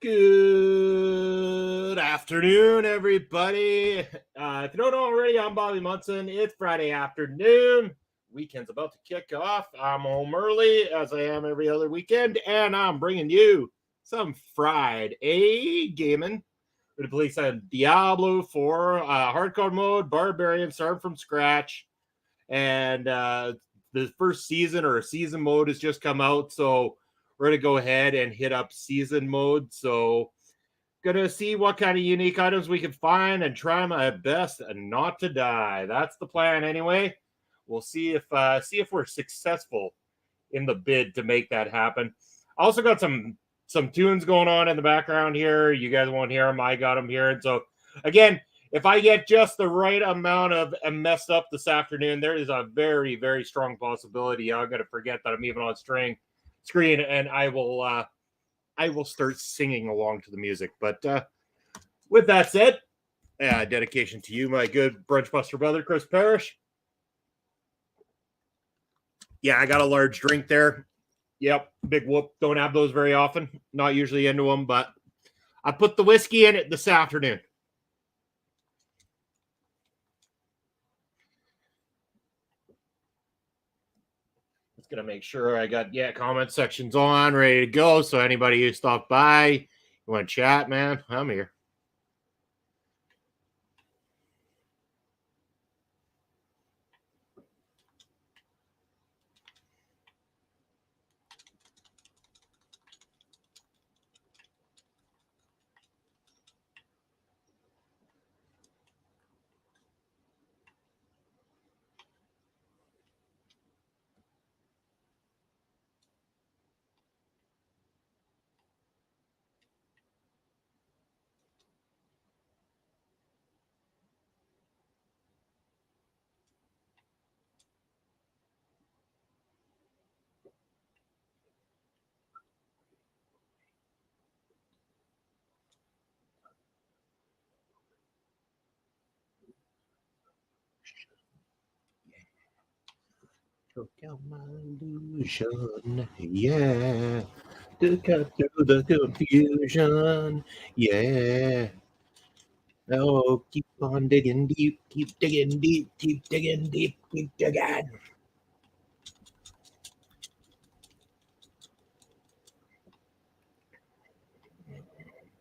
Good afternoon, everybody. If you don't know already, I'm Bobby Munson. It's Friday afternoon. Weekend's about to kick off. I'm home early, as I am every other weekend, and I'm bringing you some Friday gaming. We're going to play some Diablo 4 hardcore mode, barbarian, start from scratch. And the first season or season mode has just come out, so we're going to go ahead and hit up season mode. So gonna see what kind of unique items we can find and try my best not to die. That's the plan anyway. We'll see if we're successful in the bid to make that happen. I also got some tunes going on in the background here. You guys won't hear them. I got them here. And so again, if I get just the right amount of messed up this afternoon, there is a very, very strong possibility I'm gonna forget that I'm even on screen, and I will start singing along to the music. But with that said, dedication to you, my good brunch buster brother, Chris Parrish. Yeah, I got a large drink there. Yep, big whoop. Don't have those very often. Not usually into them, but I put the whiskey in it this afternoon. Just gonna make sure I got comment sections on, ready to go. So anybody who stopped by, you want to chat, man, I'm here. Took out my illusion, yeah. To cut through the confusion, yeah. Oh, keep on digging deep, keep digging deep, keep digging deep, keep digging.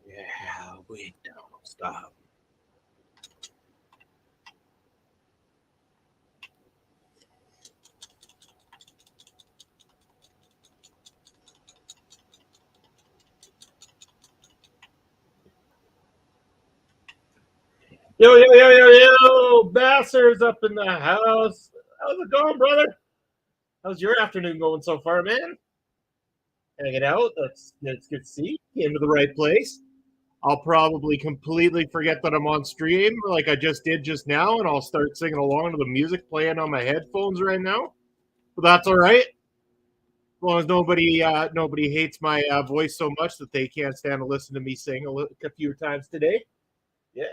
Yeah, we don't stop. Yo, yo, yo, yo, yo! Bastards up in the house. How's it going, brother? How's your afternoon going so far, man? Hanging out. That's good to see. Came to the right place. I'll probably completely forget that I'm on stream like I just did just now, and I'll start singing along to the music playing on my headphones right now. But that's all right. As long as nobody hates my voice so much that they can't stand to listen to me sing a few times today. Yeah,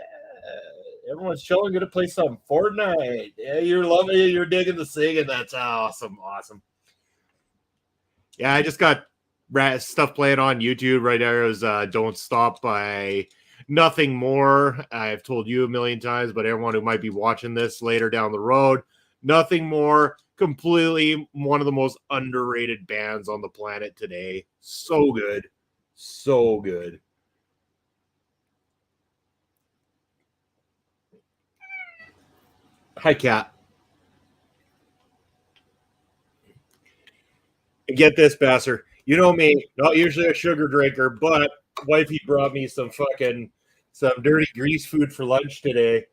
everyone's chilling. Gonna play some Fortnite. Yeah, you're loving it. You're digging the singing. That's awesome. Yeah, I just got stuff playing on YouTube right now. Is "Don't Stop" by Nothing More. I've told you a million times, but everyone who might be watching this later down the road, Nothing More, completely one of the most underrated bands on the planet today. So good. So good. Hi, Kat. Get this, Basser. You know me, not usually a sugar drinker, but wifey brought me some dirty grease food for lunch today.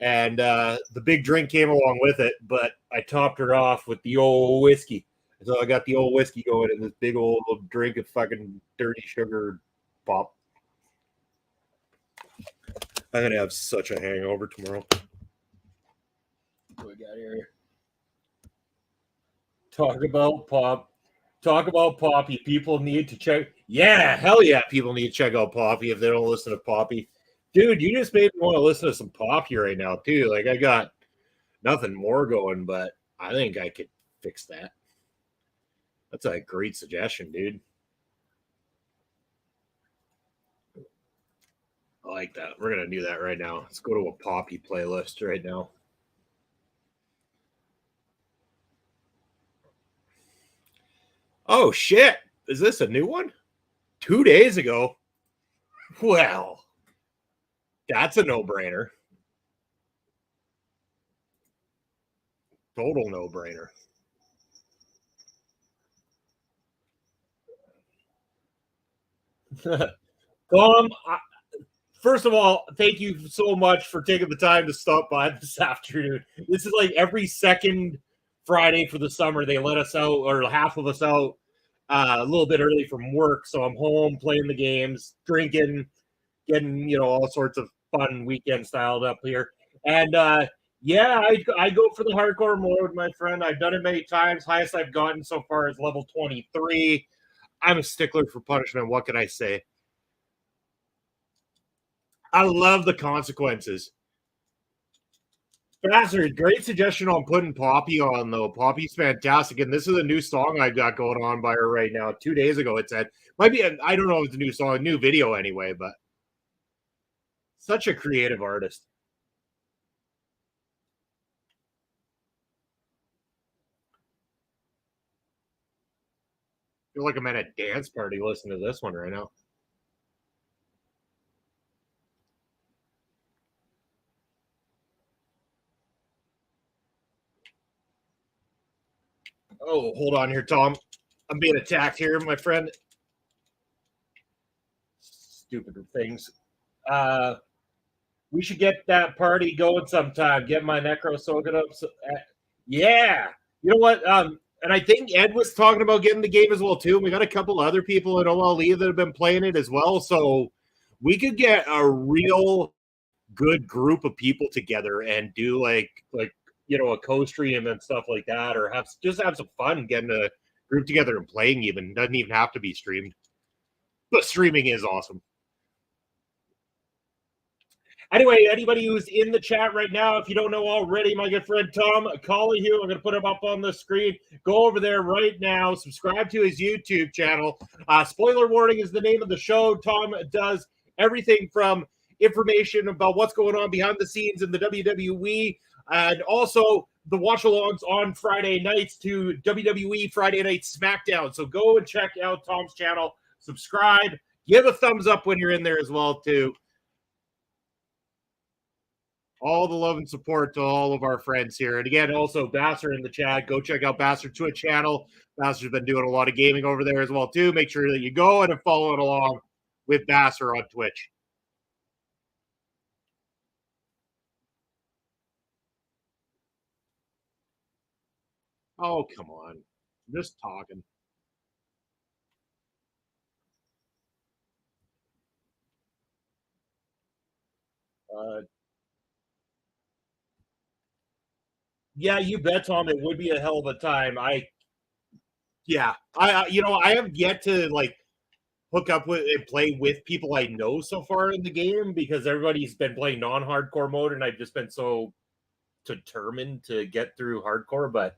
And the big drink came along with it, but I topped her off with the old whiskey. So I got the old whiskey going in this big old drink of fucking dirty sugar pop. I'm gonna have such a hangover tomorrow. What we got here? Talk about pop. Talk about Poppy. People need to check. Yeah, hell yeah. People need to check out Poppy if they don't listen to Poppy. Dude, you just made me want to listen to some Poppy right now, too. Like, I got nothing more going, but I think I could fix that. That's a great suggestion, dude. I like that. We're going to do that right now. Let's go to a Poppy playlist right now. Oh, shit. Is this a new one? 2 days ago? Well, that's a no-brainer. Total no-brainer. Tom, first of all, thank you so much for taking the time to stop by this afternoon. This is like every second Friday for the summer. They let us out, or half of us out, a little bit early from work. So I'm home playing the games, drinking, getting, all sorts of fun weekend styled up here. And yeah, I go for the hardcore mode, my friend. I've done it many times. Highest I've gotten so far is level 23. I'm a stickler for punishment. What can I say? I love the consequences. Bastard, great suggestion on putting Poppy on, though. Poppy's fantastic. And this is a new song I got going on by her right now. 2 days ago, it said. Might be, I don't know if it's a new song, a new video anyway, but such a creative artist. I feel like I'm at a dance party listening to this one right now. Oh, hold on here, Tom. I'm being attacked here, my friend. Stupid things. We should get that party going sometime. Get my necro soaking up. Yeah. You know what? And I think Ed was talking about getting the game as well too. We got a couple other people in OLE that have been playing it as well, so we could get a real good group of people together and do like a co-stream and stuff like that, or have some fun getting a group together and playing. Even doesn't even have to be streamed, but streaming is awesome. Anyway, anybody who's in the chat right now, if you don't know already, my good friend Tom Collihue, I'm going to put him up on the screen. Go over there right now. Subscribe to his YouTube channel. Spoiler warning is the name of the show. Tom does everything from information about what's going on behind the scenes in the WWE, and also the watch-alongs on Friday nights to WWE Friday Night SmackDown. So go and check out Tom's channel. Subscribe. Give a thumbs up when you're in there as well, too. All the love and support to all of our friends here. And again, also Basser in the chat. Go check out Basser Twitch channel. Basser's been doing a lot of gaming over there as well, too. Make sure that you go and follow it along with Basser on Twitch. Oh, come on. I'm just talking. Yeah, you bet, Tom. It would be a hell of a time. I have yet to hook up with and play with people I know so far in the game, because everybody's been playing non-hardcore mode, and I've just been so determined to get through hardcore. But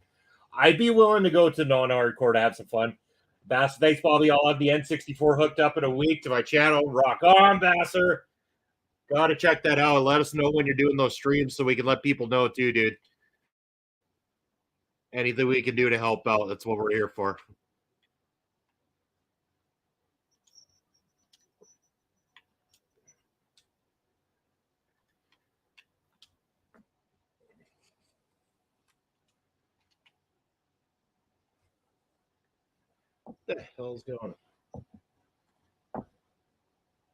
I'd be willing to go to non-hardcore to have some fun. Bass, thanks, Bobby. I'll have the N64 hooked up in a week to my channel. Rock on, Basser. Gotta check that out. Let us know when you're doing those streams so we can let people know too, dude. Anything we can do to help out, that's what we're here for. What the hell's going on?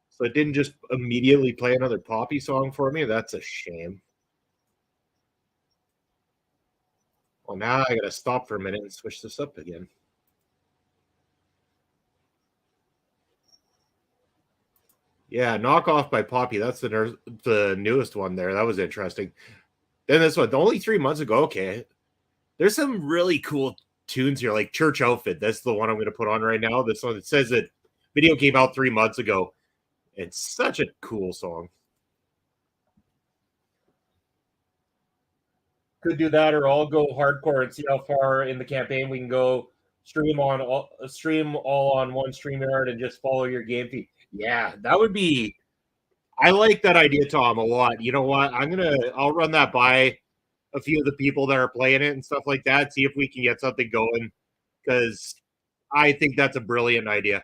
So it didn't just immediately play another Poppy song for me? That's a shame. Well, now I gotta stop for a minute and switch this up again. Yeah, Knock Off by Poppy. That's the newest one there. That was interesting. Then this one, only 3 months ago. Okay. There's some really cool tunes here, like Church Outfit. That's the one I'm going to put on right now. This one, it says that video came out 3 months ago. It's such a cool song. Could do that, or I'll go hardcore and see how far in the campaign we can go. Stream all on one StreamYard and just follow your game feed. Yeah, that would be I like that idea, Tom, a lot. You know what? I'll run that by a few of the people that are playing it and stuff like that. See if we can get something going because I think that's a brilliant idea.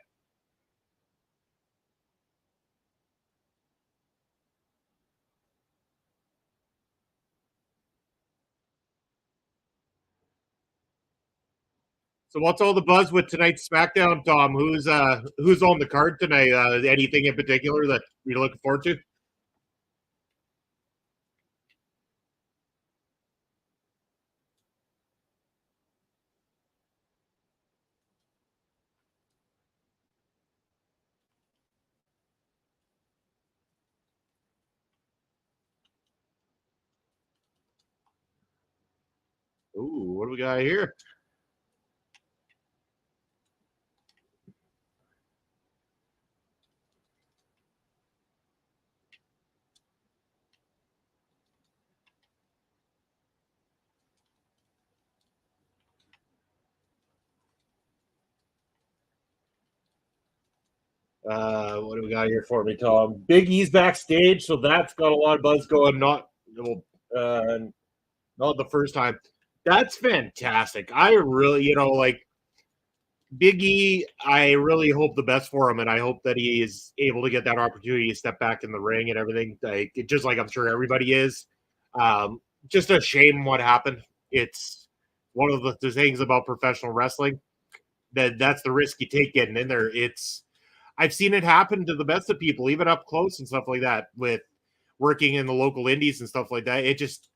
So what's all the buzz with tonight's SmackDown, Tom? Who's on the card tonight? Anything in particular that you're looking forward to? Ooh, what do we got here? What do we got here for me, Tom? Big E's backstage, so that's got a lot of buzz going. Uh, not the first time. That's fantastic. I really, like Big E. I really hope the best for him, and I hope that he is able to get that opportunity to step back in the ring and everything. Just like I'm sure everybody is. Um, just a shame what happened. It's one of the things about professional wrestling that's the risk you take getting in there. I've seen it happen to the best of people, even up close and stuff like that, with working in the local indies and stuff like that. It just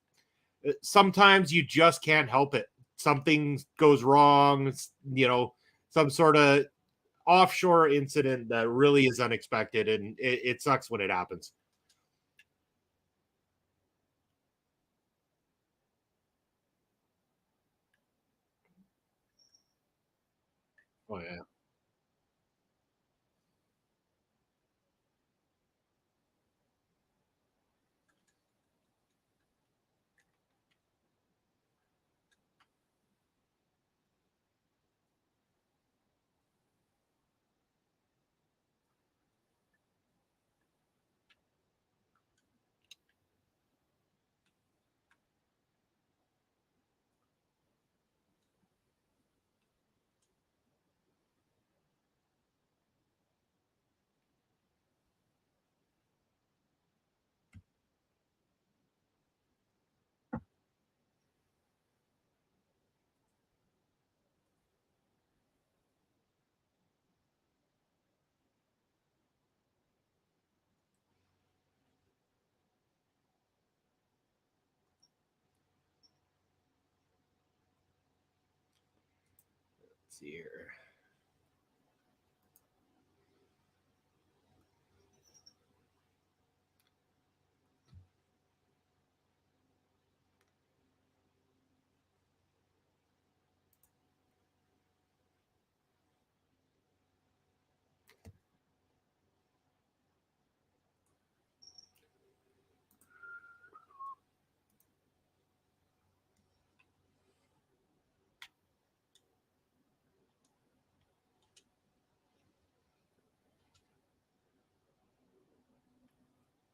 sometimes you just can't help it. Something goes wrong, some sort of offshore incident that really is unexpected, and it sucks when it happens. Oh yeah. Let's see here.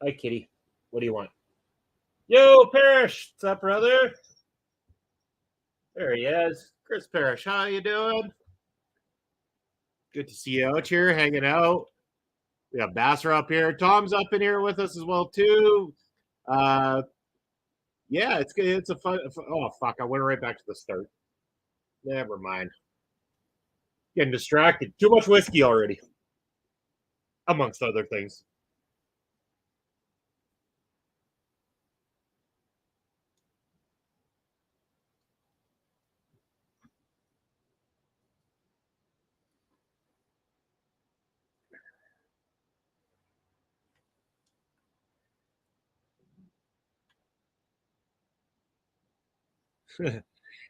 Hi, Kitty. What do you want? Yo, Parrish. What's up, brother? There he is. Chris Parrish. How you doing? Good to see you out here hanging out. We got Basser up here. Tom's up in here with us as well too. Uh, yeah, it's good. It's a fun. Oh fuck! I went right back to the start. Never mind. Getting distracted. Too much whiskey already, amongst other things.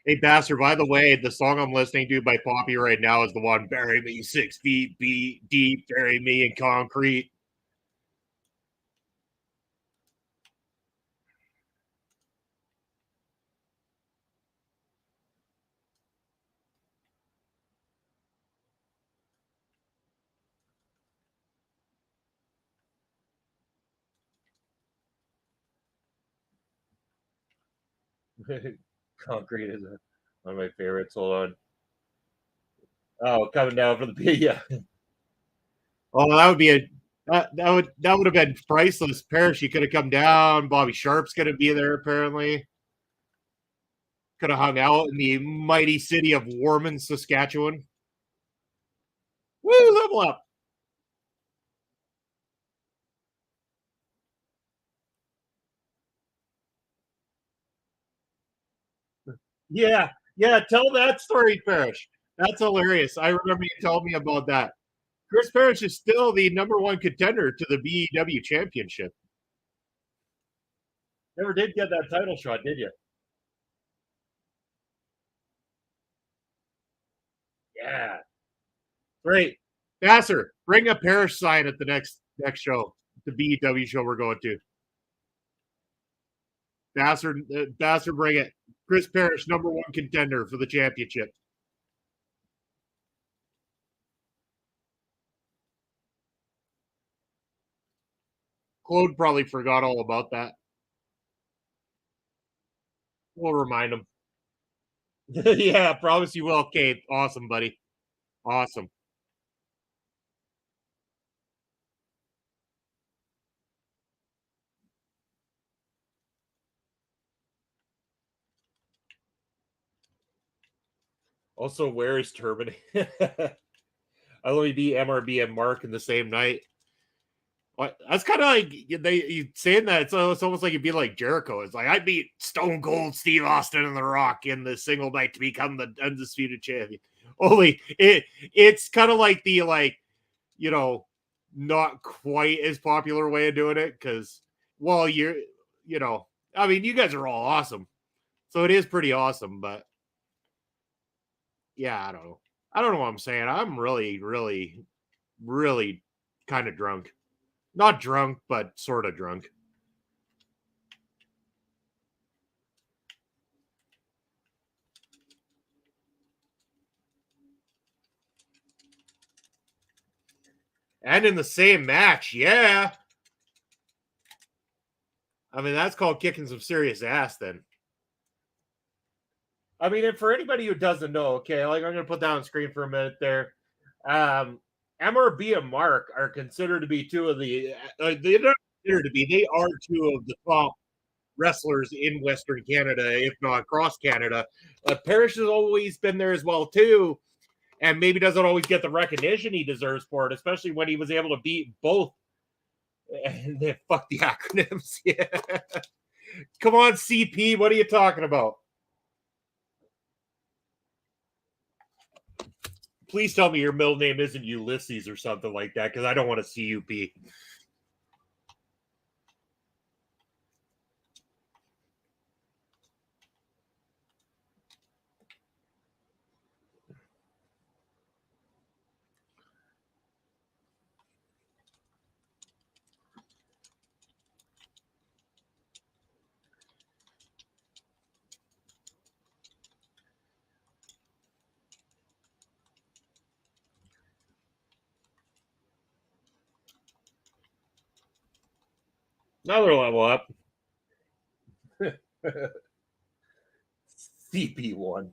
Hey, Basser. By the way, the song I'm listening to by Poppy right now is the one "Bury Me 6 Feet Deep, Bury Me in Concrete." Concrete is one of my favorites. Hold on. Oh, coming down for the yeah. Oh, that would be a that would have been priceless. Parrish, you could have come down. Bobby Sharp's going to be there apparently. Could have hung out in the mighty city of Warman, Saskatchewan. Woo, level up. Yeah, yeah. Tell that story, Parrish. That's hilarious. I remember you told me about that. Chris Parrish is still the number one contender to the BEW championship. Never did get that title shot, did you? Yeah. Great. Vassar, bring a Parrish sign at the next show, the BEW show we're going to. Vassar, bring it. Chris Parrish, number one contender for the championship. Claude probably forgot all about that. We'll remind him. Yeah, promise you will. Okay, awesome, buddy. Awesome. Also, where is Turban? I only beat MRB and Mark in the same night. That's kind of like you saying that. It's almost like it'd be like Jericho. It's like I beat Stone Cold Steve Austin and The Rock in the single night to become the undisputed champion. Only it's kind of like the you know not quite as popular way of doing it because well you know I mean you guys are all awesome, so it is pretty awesome. But yeah, I don't know what I'm saying. I'm really kind of drunk. Not drunk, but sort of drunk. And in the same match, yeah. I mean, that's called kicking some serious ass then. I mean, and for anybody who doesn't know, okay, like I'm going to put that on screen for a minute there. MRB and Mark are considered to be two of they're not considered to be, they are two of the top wrestlers in Western Canada, if not across Canada. Parrish has always been there as well, too. And maybe doesn't always get the recognition he deserves for it, especially when he was able to beat both. And then fuck the acronyms. Yeah. Come on, CP. What are you talking about? Please tell me your middle name isn't Ulysses or something like that, because I don't want to see UP. Another level up. CP1.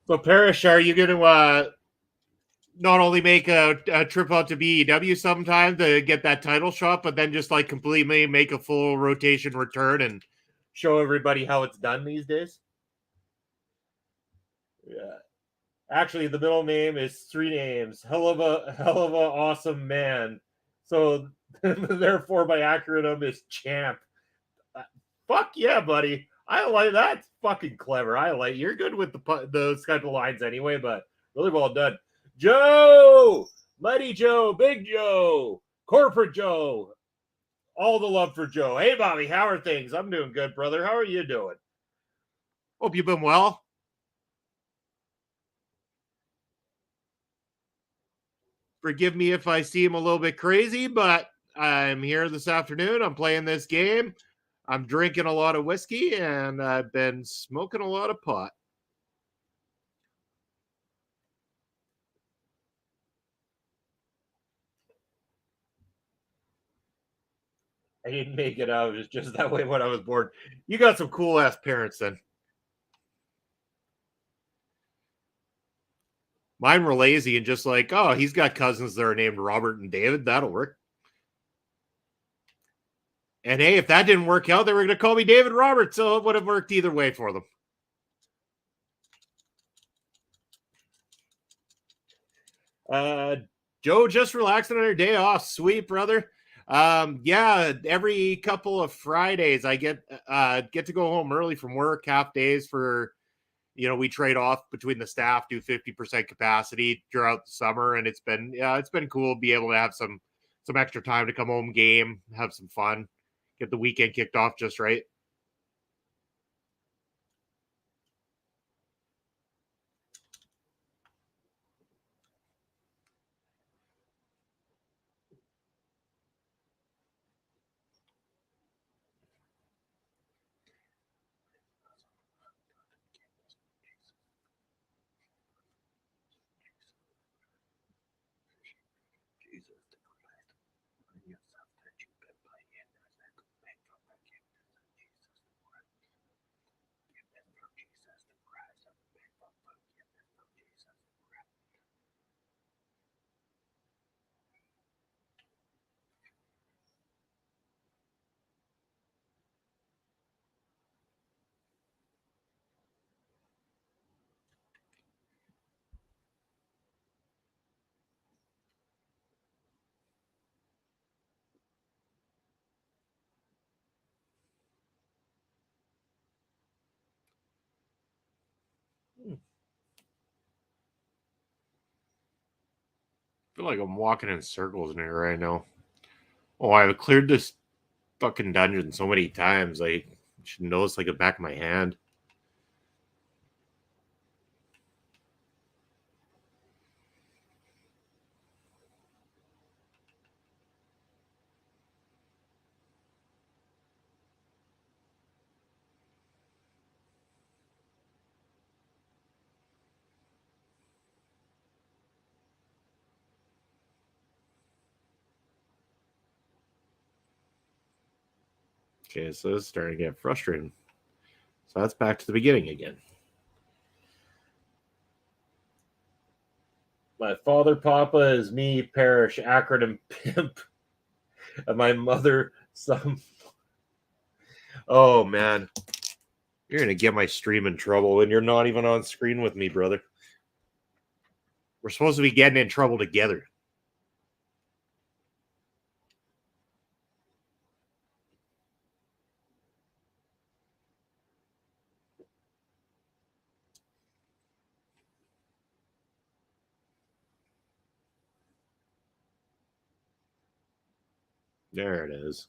So, Parrish, are you going to not only make a trip out to BEW sometime to get that title shot, but then just like completely make a full rotation return and show everybody how it's done these days? Yeah. Actually, the middle name is three names. Hell of a awesome man. So therefore, my acronym is Champ. Fuck yeah, buddy. I like that's fucking clever. I like you're good with those type of lines anyway, but really well done. Joe, Mighty Joe, Big Joe, Corporate Joe. All the love for Joe. Hey Bobby, how are things? I'm doing good, brother. How are you doing? Hope you've been well. Forgive me if I seem a little bit crazy, but I'm here this afternoon. I'm playing this game. I'm drinking a lot of whiskey and I've been smoking a lot of pot. I didn't make it out. It was just that way when I was born. You got some cool ass parents then. Mine were lazy and just like, oh, he's got cousins that are named Robert and David. That'll work. And hey, if that didn't work out, they were going to call me David Robert. So it would have worked either way for them. Joe just relaxing on her day off. Sweet, brother. Yeah, every couple of Fridays I get to go home early from work, half days for we trade off between the staff, do 50% capacity throughout the summer, and it's been cool to be able to have some extra time to come home, game, have some fun, get the weekend kicked off just right. I feel like I'm walking in circles in here right now. Oh, I've cleared this fucking dungeon so many times. I should know it's like the back of my hand. Okay, so it's starting to get frustrating. So that's back to the beginning again. My father, Papa, is me, Parish, acronym pimp, and my mother, some. Oh man, you're gonna get my stream in trouble when you're not even on screen with me, brother. We're supposed to be getting in trouble together. There it is.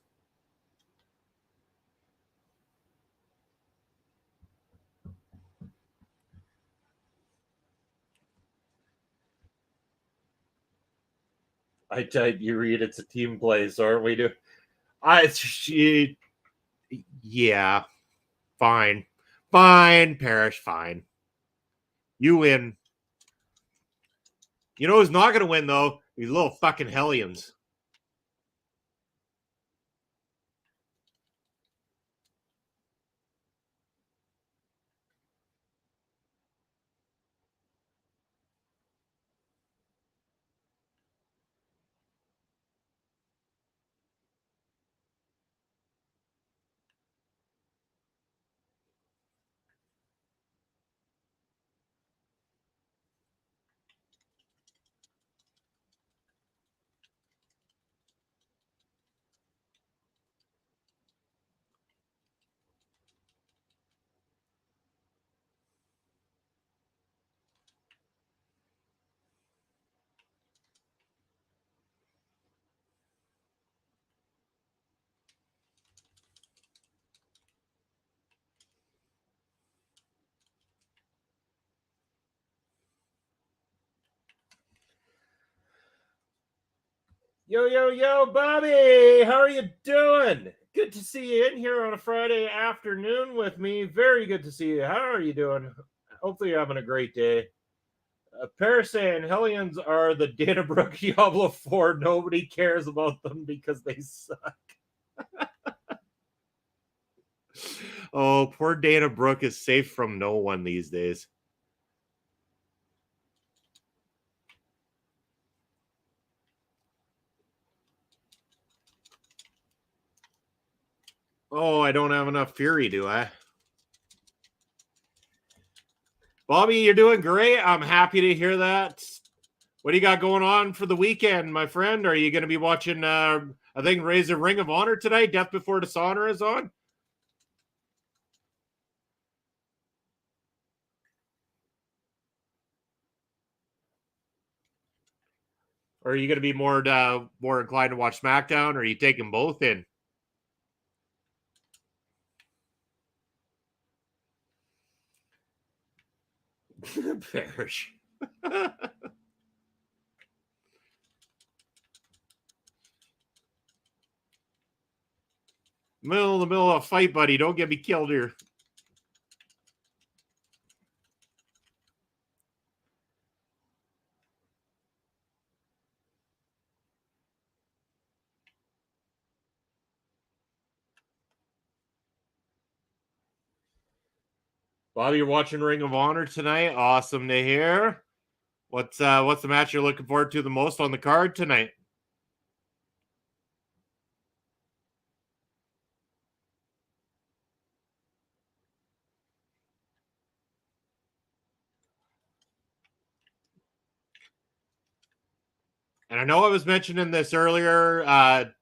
I type, you read, it's a team play, so aren't we doing? She, yeah, fine, fine, Parish, fine. You win. You know who's not gonna win though? These little fucking hellions. Yo, yo, yo, Bobby, how are you doing? Good to see you in here on a Friday afternoon with me. Very good to see you. How are you doing? Hopefully, you're having a great day. Parasite Hellions are the Danabrook Diablo 4. Nobody cares about them because they suck. Oh, poor Danabrook is safe from no one these days. Oh, I don't have enough fury, do I? Bobby, you're doing great. I'm happy to hear that. What do you got going on for the weekend, my friend? Are you going to be watching, I think, Raise a Ring of Honor tonight? Death Before Dishonor is on? Or are you going to be more inclined to watch SmackDown? Or are you taking both in? Perish. middle of a fight, buddy. Don't get me killed here. Bobby, you're watching Ring of Honor tonight. Awesome to hear. What's the match you're looking forward to the most on the card tonight? And I know I was mentioning this earlier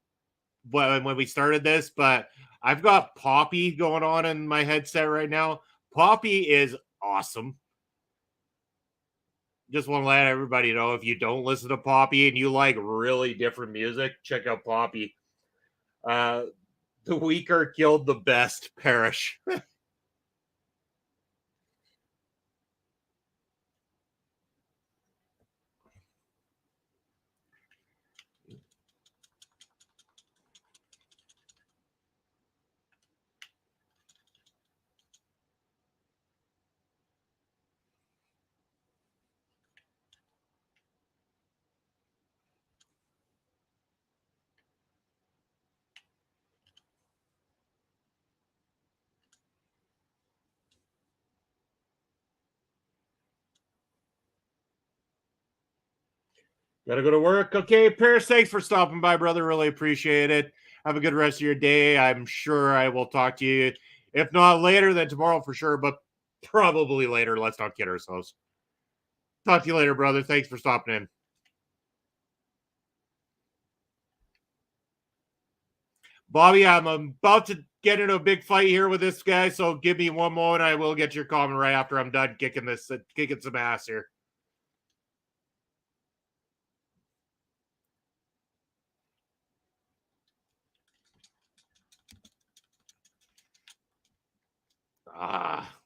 when we started this, but I've got Poppy going on in my headset right now. Poppy is awesome. Just want to let everybody know, if you don't listen to Poppy and you like really different music, check out Poppy. The weaker killed the best. Perish. Gotta go to work. Okay, Paris, thanks for stopping by, brother. Really appreciate it. Have a good rest of your day. I'm sure I will talk to you. If not later, then tomorrow for sure, but probably later. Let's not kid ourselves. Talk to you later, brother. Thanks for stopping in. Bobby, I'm about to get into a big fight here with this guy, so give me one moment. I will get your comment right after I'm done kicking some ass here. Ah.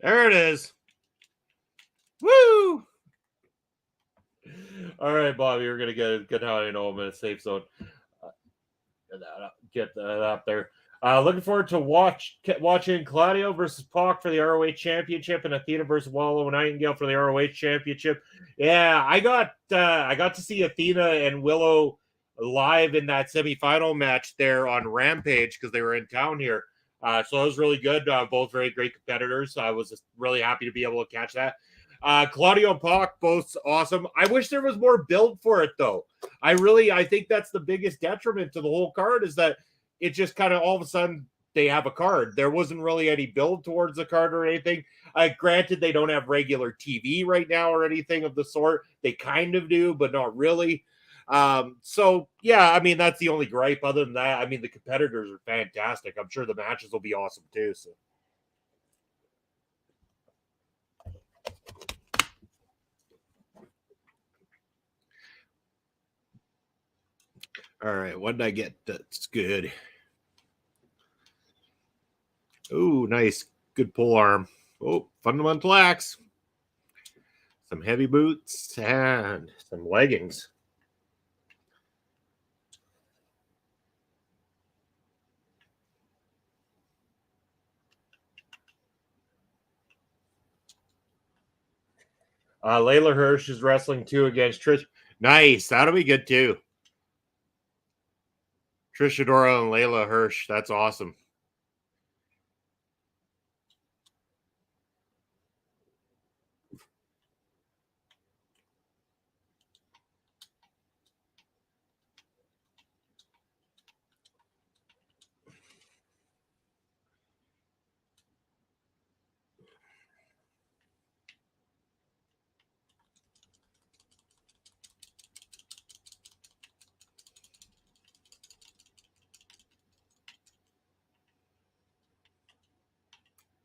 There it is. Woo! All right, Bobby, we're gonna get how I know I'm in a safe zone. Get that up there. Looking forward to watching Claudio versus Pac for the ROH Championship and Athena versus Wallow Nightingale for the ROH Championship. Yeah, I got to see Athena and Willow live in that semifinal match there on Rampage because they were in town here. So it was really good. Both very great competitors. I was just really happy to be able to catch that. Claudio and Pac, both awesome. I wish there was more build for it though. I think that's the biggest detriment to the whole card is that it just kind of all of a sudden they have a card. There wasn't really any build towards the card or anything. Granted, they don't have regular TV right now or anything of the sort. They kind of do, but not really. So yeah, I mean that's the only gripe. Other than that, I mean the competitors are fantastic. I'm sure the matches will be awesome too. So. All right, what did I get? That's good. Oh, nice. Good pull arm. Oh, fundamental axe. Some heavy boots and some leggings. Layla Hirsch is wrestling too against Trish. Nice. That'll be good too. Trish Adora and Layla Hirsch. That's awesome.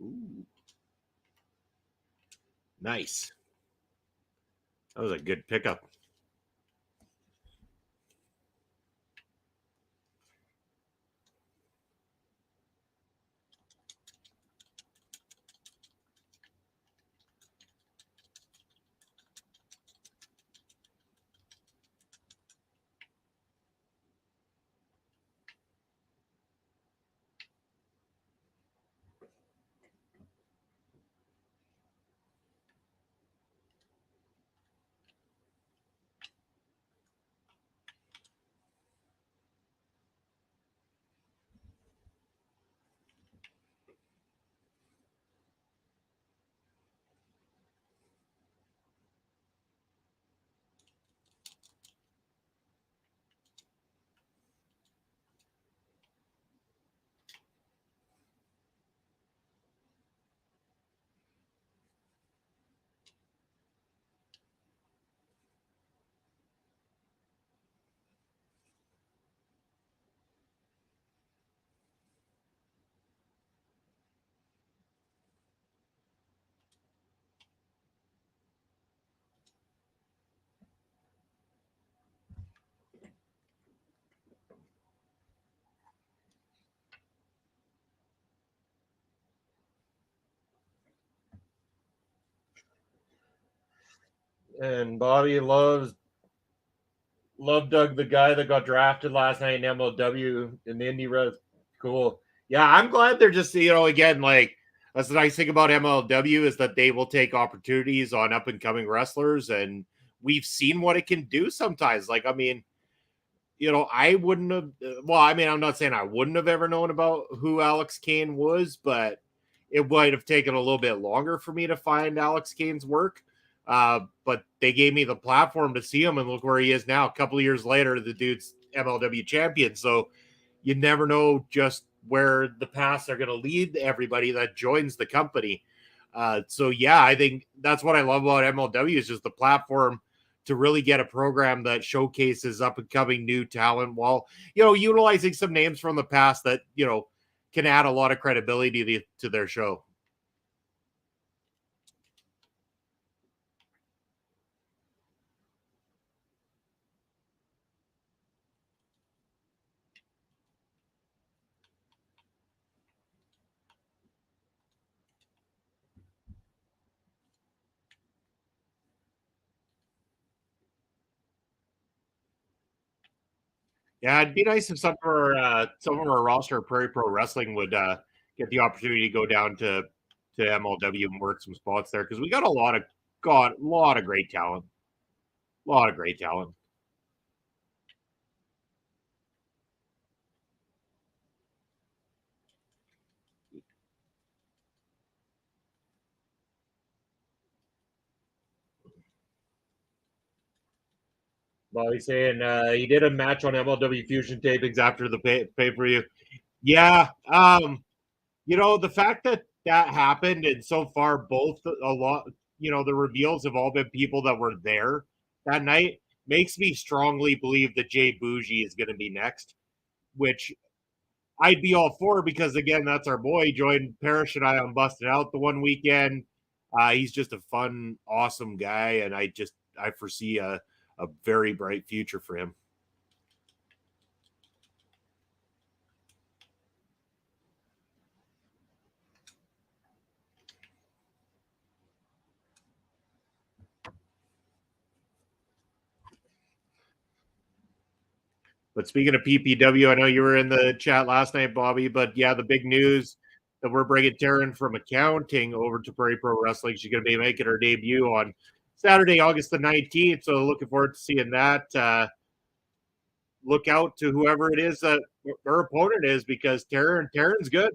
Ooh. Nice. That was a good pickup. And Bobby love Doug, the guy that got drafted last night in MLW in the Indie Red. Cool. Yeah, I'm glad they're just, again, like that's the nice thing about MLW is that they will take opportunities on up and coming wrestlers, and we've seen what it can do sometimes. Like, I mean, I wouldn't have. Well, I mean, I'm not saying I wouldn't have ever known about who Alex Kane was, but it might have taken a little bit longer for me to find Alex Kane's work. But they gave me the platform to see him, and look where he is now. A couple of years later, the dude's MLW champion. So you never know just where the paths are going to lead everybody that joins the company. So yeah, I think that's what I love about MLW is just the platform to really get a program that showcases up and coming new talent while, utilizing some names from the past that, can add a lot of credibility to their show. Yeah, it'd be nice if some of our roster of Prairie Pro Wrestling would get the opportunity to go down to MLW and work some spots there because we got a lot of great talent, a lot of great talent. Well, he's saying he did a match on MLW Fusion tapings after the pay per view. Yeah, the fact that that happened and so far both a lot, the reveals have all been people that were there that night makes me strongly believe that Jay Bougie is going to be next, which I'd be all for because again, that's our boy. He joined Parrish and I on Busted Out the one weekend. He's just a fun, awesome guy, and I foresee a very bright future for him. But speaking of PPW, I know you were in the chat last night, Bobby. But yeah, the big news that we're bringing Taryn from accounting over to Prairie Pro Wrestling. She's going to be making her debut on Saturday, August the 19th. So looking forward to seeing that. Look out to whoever it is that her opponent is because Taryn's good.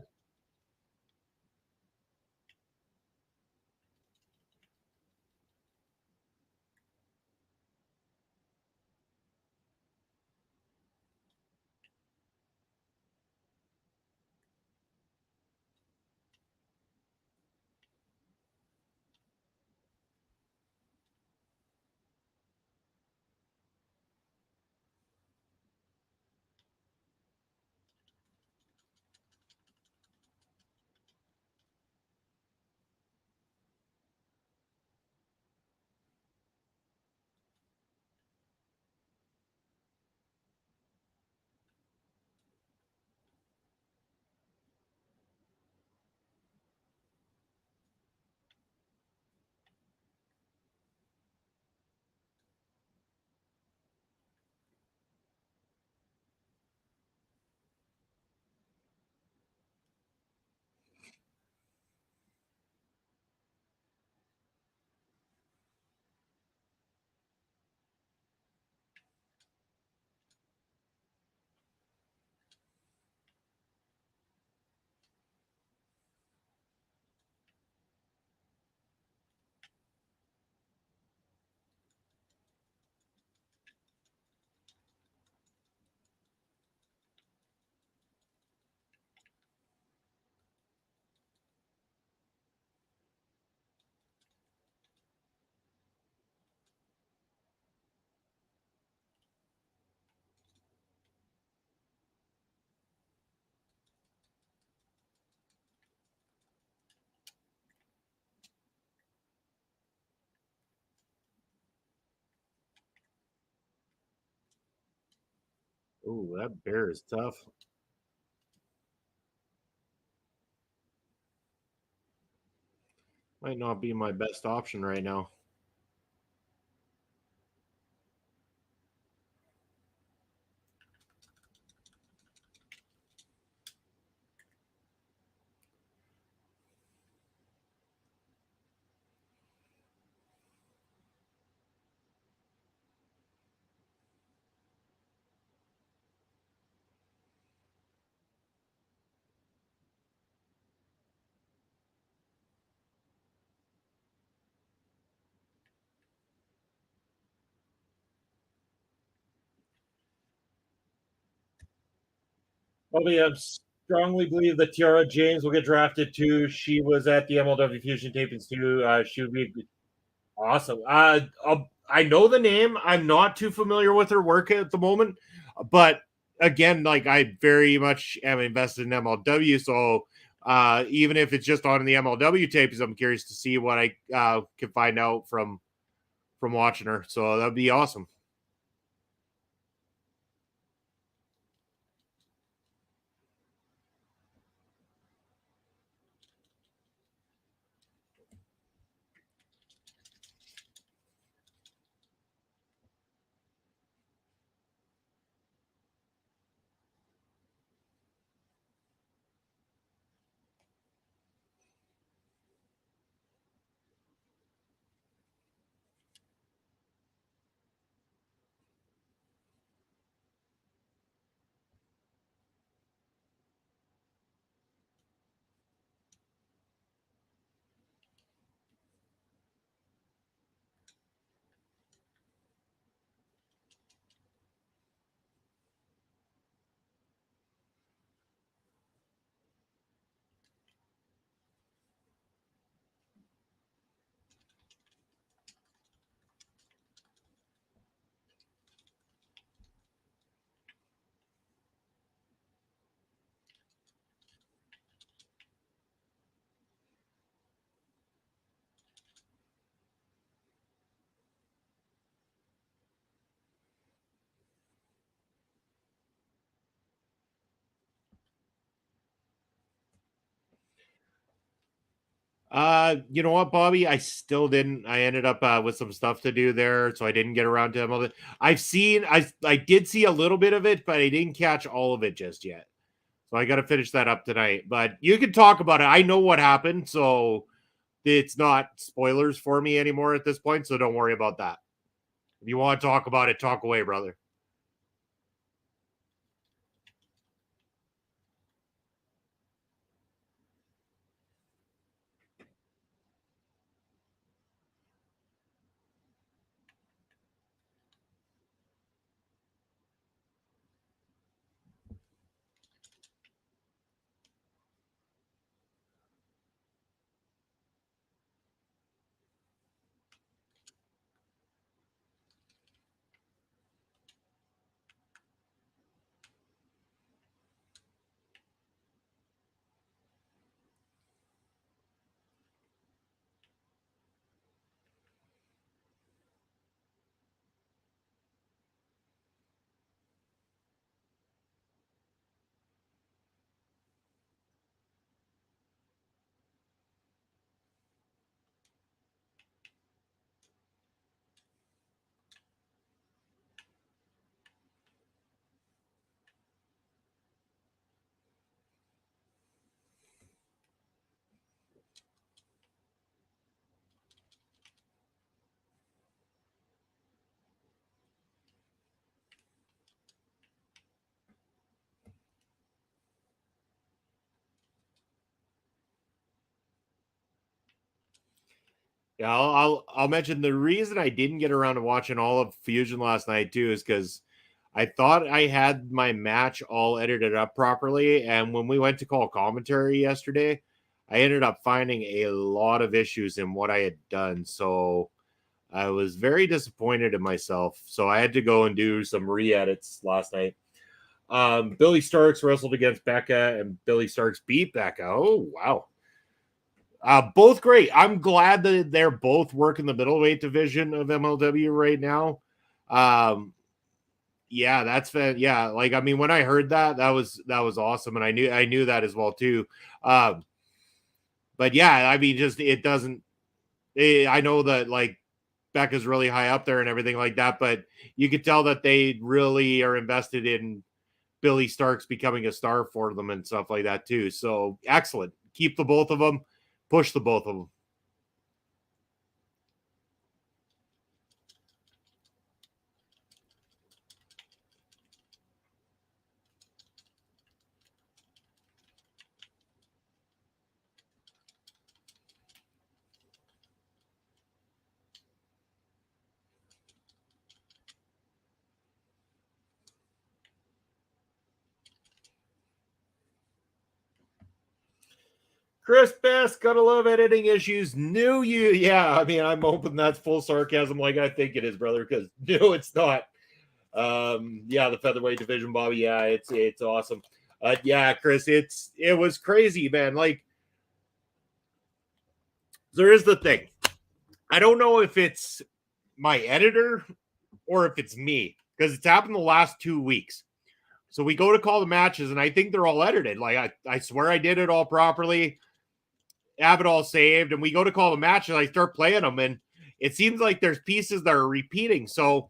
Oh, that bear is tough. Might not be my best option right now. Probably strongly believe that Tiara James will get drafted too. She was at the MLW Fusion tapings too. She would be awesome. I know the name. I'm not too familiar with her work at the moment, but again, like I very much am invested in MLW. So even if it's just on the MLW tapes, I'm curious to see what I can find out from watching her. So that'd be awesome. You know what, Bobby? I still didn't. I ended up with some stuff to do there, so I didn't get around to MLW. I did see a little bit of it, but I didn't catch all of it just yet. So I got to finish that up tonight. But you can talk about it. I know what happened, so it's not spoilers for me anymore at this point. So don't worry about that. If you want to talk about it, talk away, brother. Yeah, I'll mention the reason I didn't get around to watching all of Fusion last night too is because I thought I had my match all edited up properly, and when we went to call commentary yesterday, I ended up finding a lot of issues in what I had done. So I was very disappointed in myself. So I had to go and do some re-edits last night. Billy Starks wrestled against Becca, and Billy Starks beat Becca. Oh wow. Both great. I'm glad that they're both working the middleweight division of MLW right now. Yeah, yeah. Like I mean, when I heard that, that was awesome, and I knew that as well too. But yeah, I mean, just it doesn't. I know that like Becca's really high up there and everything like that, but you could tell that they really are invested in Billy Starks becoming a star for them and stuff like that too. So excellent. Keep the both of them. Push the both of them. Chris Best, gotta love editing issues. Knew you. Yeah, I mean, I'm hoping that's full sarcasm like I think it is, brother, because no, it's not. Yeah, the featherweight division, Bobby. Yeah, it's awesome. Yeah, Chris, it was crazy, man. Like, there is the thing. I don't know if it's my editor or if it's me, because it's happened the last 2 weeks. So we go to call the matches, and I think they're all edited. Like I swear I did it all properly. Have it all saved, and we go to call the match, and I start playing them, and it seems like there's pieces that are repeating. So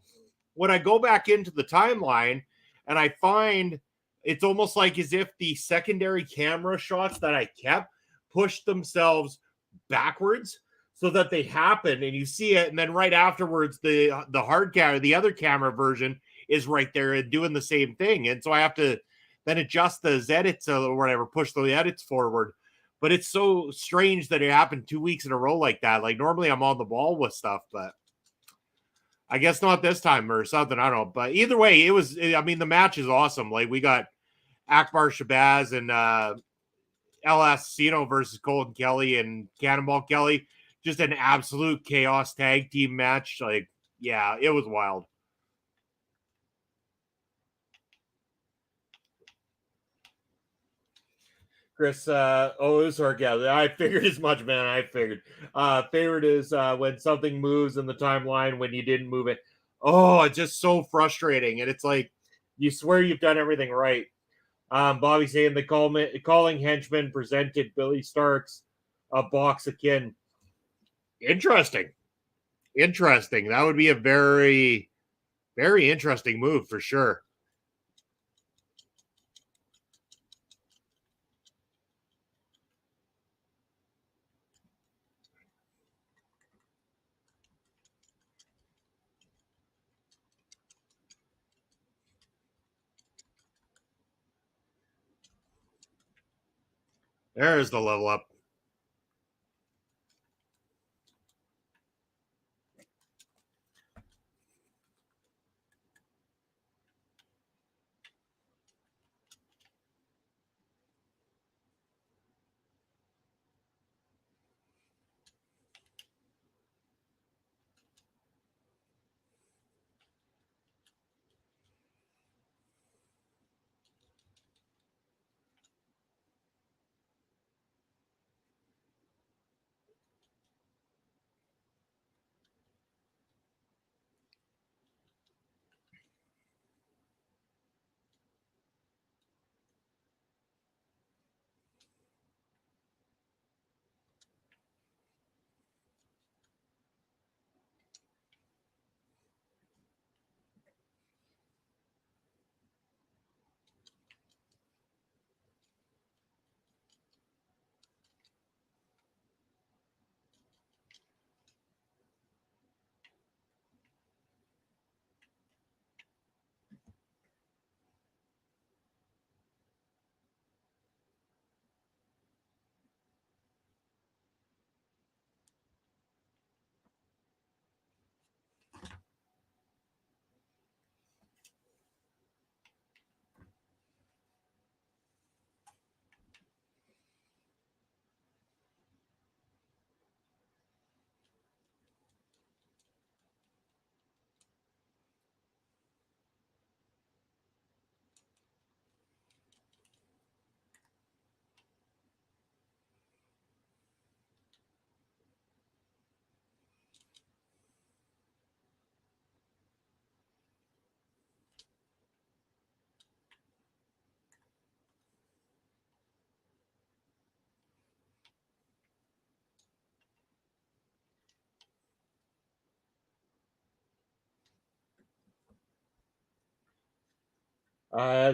when I go back into the timeline and I find it's almost like as if the secondary camera shots that I kept pushed themselves backwards so that they happen and you see it, and then right afterwards the hard camera, the other camera version is right there and doing the same thing, and so I have to then adjust the edits or whatever, push the edits forward. But it's so strange that it happened 2 weeks in a row like that. Like normally I'm on the ball with stuff, but I guess not this time or something. I don't know. But either way, I mean, the match is awesome. Like we got Akbar Shabazz and El Assassino versus Colton Kelly and Cannonball Kelly. Just an absolute chaos tag team match. Like, yeah, it was wild. Chris, sorry, yeah, I figured as much, man. I figured. Favorite is when something moves in the timeline when you didn't move it. Oh, it's just so frustrating. And it's like you swear you've done everything right. Bobby saying the calling henchman presented Billy Starks a box of kin. Interesting. That would be a very, very interesting move for sure. There's the level up.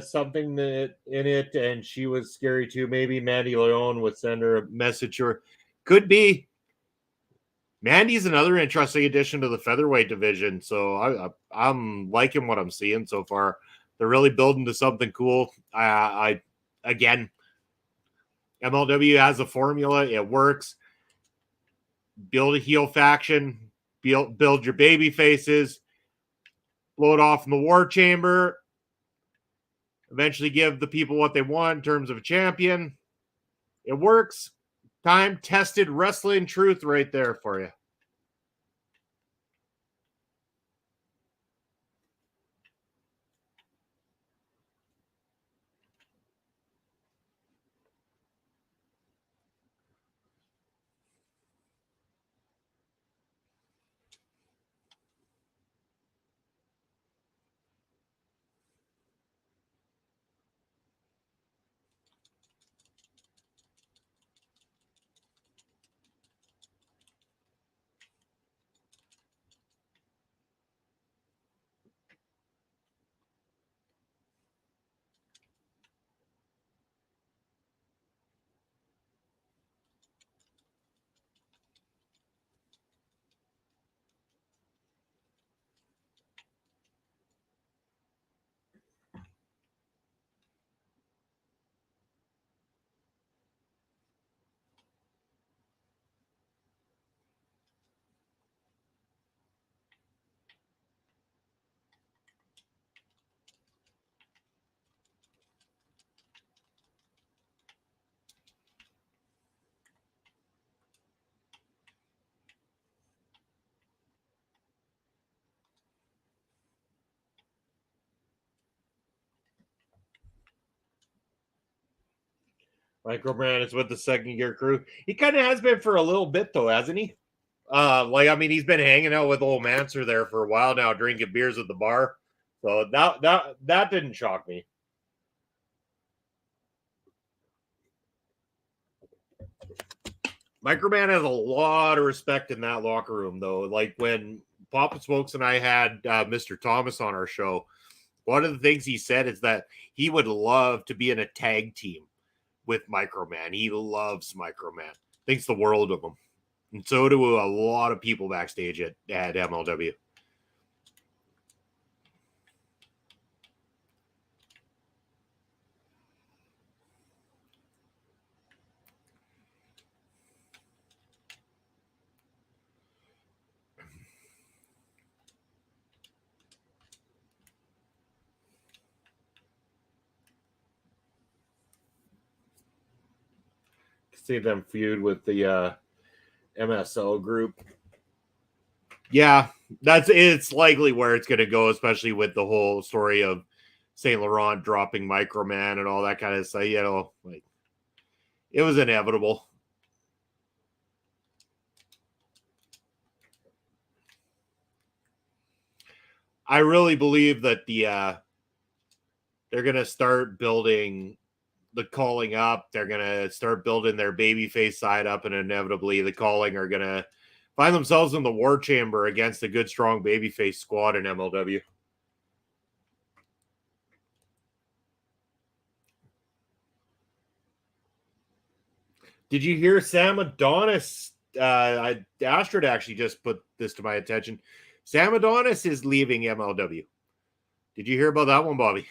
Something that in it, and she was scary too. Maybe Mandy Leone would send her a message, or could be. Mandy's another interesting addition to the featherweight division, so I'm liking what I'm seeing so far. They're really building to something cool. I again, MLW has a formula; it works. Build a heel faction, build your baby faces, blow it off in the war chamber. Eventually, give the people what they want in terms of a champion. It works. Time tested wrestling truth right there for you. Microbrand is with the second gear crew. He kind of has been for a little bit though, hasn't he? He's been hanging out with old Manser there for a while now, drinking beers at the bar. So that didn't shock me. Microman has a lot of respect in that locker room, though. Like when Papa Smokes and I had Mr. Thomas on our show, one of the things he said is that he would love to be in a tag team with Microman. He loves Microman, thinks the world of him. And so do a lot of people backstage at MLW. See them feud with the MSL group. Yeah, it's likely where it's going to go, especially with the whole story of Saint Laurent dropping Microman and all that kind of stuff. You know, like it was inevitable. I really believe that they're going to start building the calling up. They're going to start building their babyface side up, and inevitably the calling are going to find themselves in the war chamber against a good, strong babyface squad in MLW. Did you hear Sam Adonis? Astrid actually just put this to my attention. Sam Adonis is leaving MLW. Did you hear about that one, Bobby?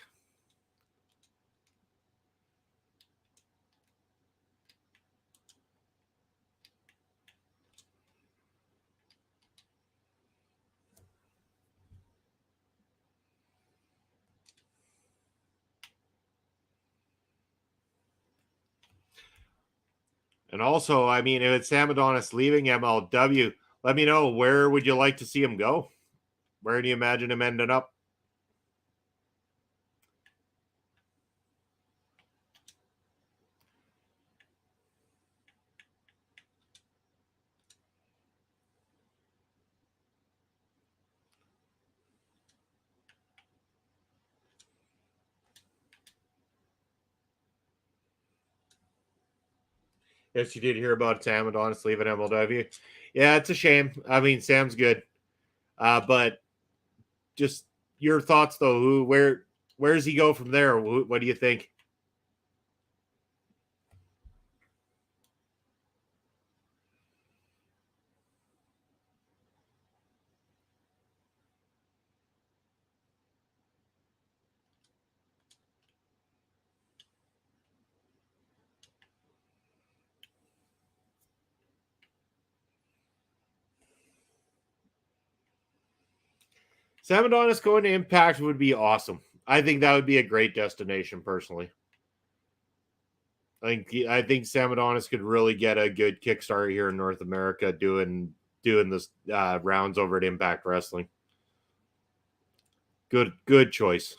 And also, I mean, if it's Sam Adonis leaving MLW, let me know, where would you like to see him go? Where do you imagine him ending up? Yes, you did hear about Sam Adonis leaving MLW. Yeah, it's a shame. I mean, Sam's good, but just your thoughts though. Where does he go from there? What do you think? Sam Adonis going to Impact would be awesome. I think that would be a great destination, personally. I think Sam Adonis could really get a good kickstart here in North America doing this rounds over at Impact Wrestling. Good choice.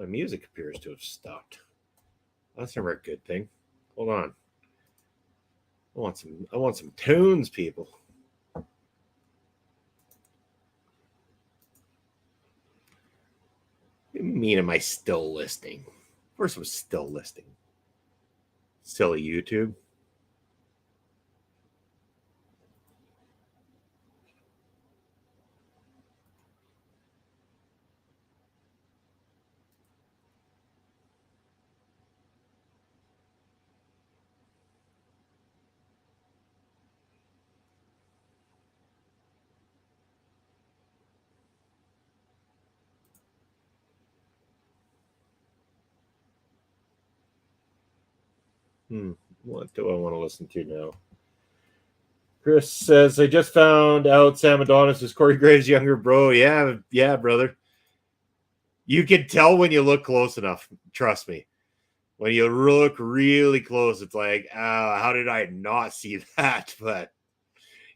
My music appears to have stopped. That's never a good thing. Hold on. I want some tunes, people. What do you mean am I still listening? Of course I'm still listening. Silly YouTube. What do I want to listen to now? Chris says, I just found out Sam Adonis is Corey Graves' younger bro. Yeah, brother. You can tell when you look close enough. Trust me. When you look really close, it's like, how did I not see that? But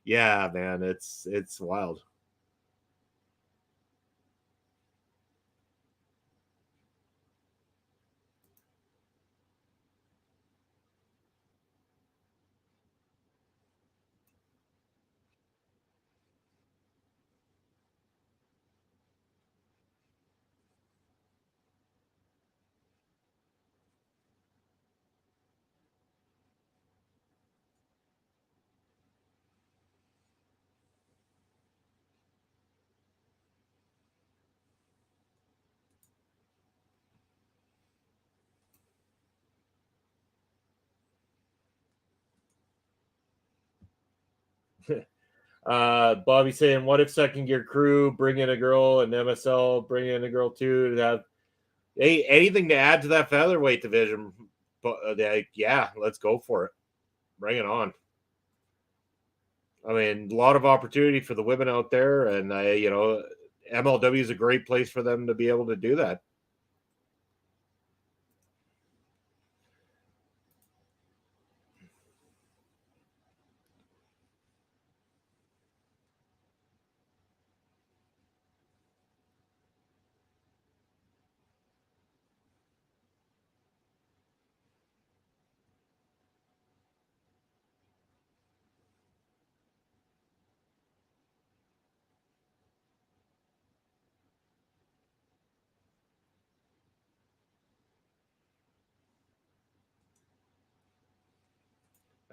yeah, man, it's wild. Bobby saying, what if second gear crew bring in a girl and MSL bring in a girl too to have anything to add to that featherweight division? But yeah, let's go for it. Bring it on. I mean, a lot of opportunity for the women out there, and MLW is a great place for them to be able to do that.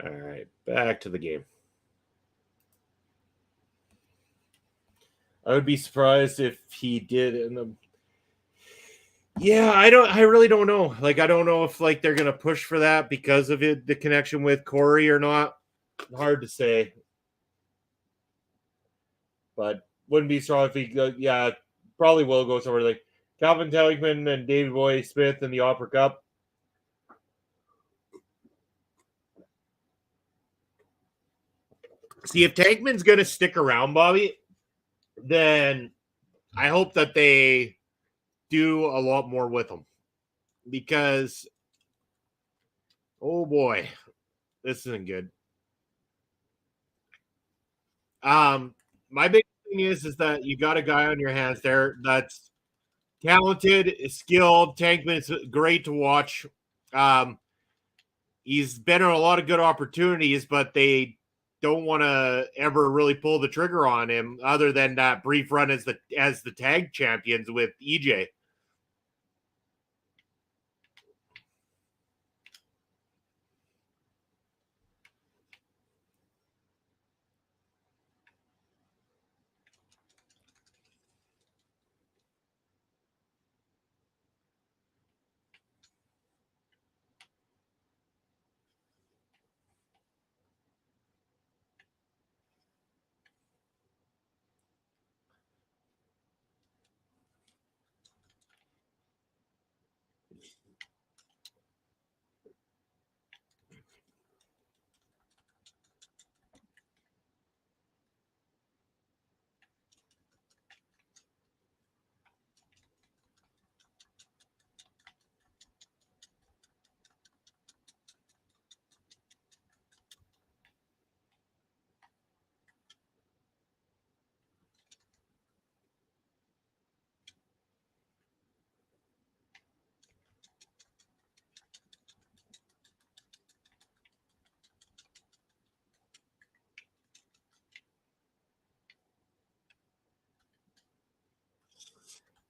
All right, back to the game. I would be surprised if he did in the. Yeah, I really don't know. Like, I don't know if like they're gonna push for that because of the connection with Corey or not. Hard to say, but wouldn't be strong if he. Yeah, probably will go somewhere like Calvin Telligman and Davey Boy Smith in the Opera Cup. See, if Tankman's gonna stick around, Bobby, then I hope that they do a lot more with him because, oh boy, this isn't good. My big thing is that you got a guy on your hands there that's talented, skilled. Tankman's great to watch. He's been on a lot of good opportunities, but they don't want to ever really pull the trigger on him, other than that brief run as the tag champions with EJ.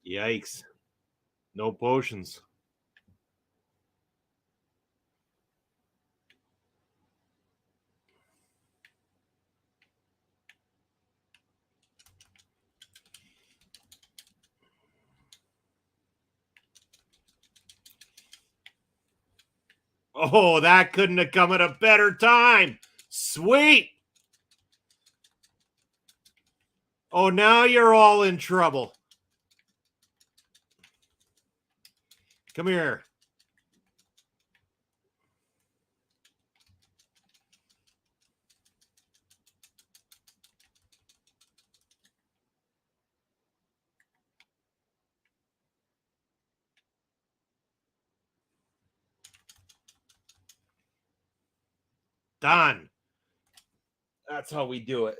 Yikes. No potions. Oh, that couldn't have come at a better time. Sweet. Oh, now you're all in trouble. Come here. Done. That's how we do it.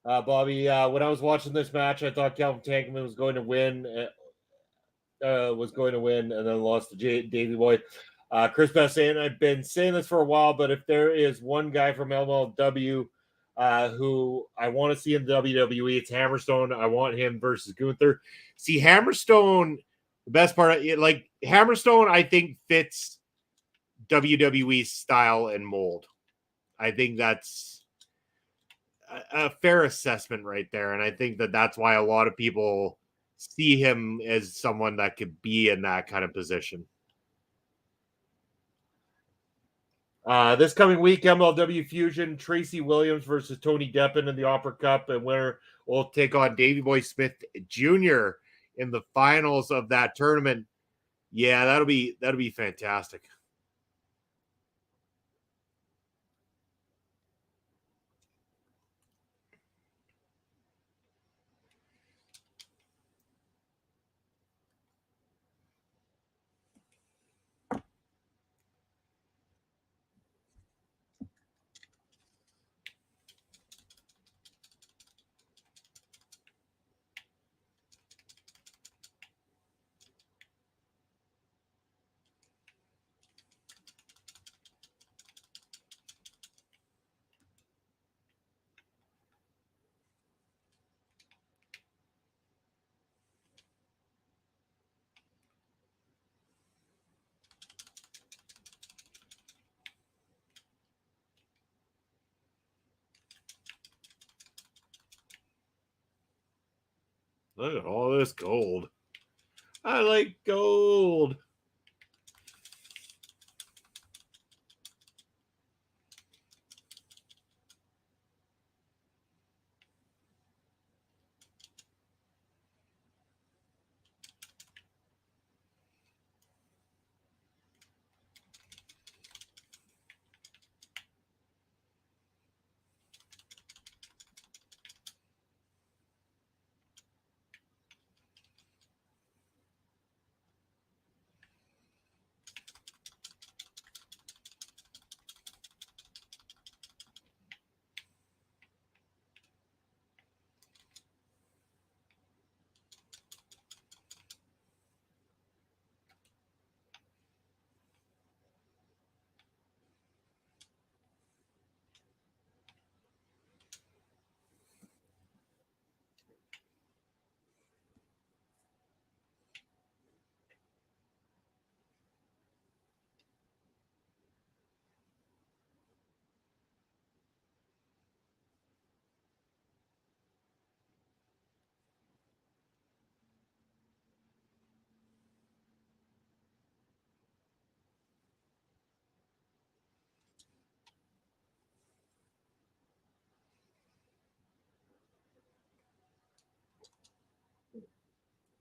Bobby, when I was watching this match, I thought Calvin Tankman was going to win. And then lost to Davey Boy. Chris Best saying, I've been saying this for a while, but if there is one guy from MLW who I want to see in WWE, it's Hammerstone. I want him versus Gunther. See, Hammerstone, the best part, like Hammerstone, I think fits WWE style and mold. I think that's a fair assessment right there. And I think that that's why a lot of people see him as someone that could be in that kind of position. This coming week, MLW Fusion, Tracy Williams versus Tony Deppen in the Opera Cup, and winner will take on Davey Boy Smith Jr. in the finals of that tournament. Yeah, that'll be fantastic. Look at all this gold. I like gold.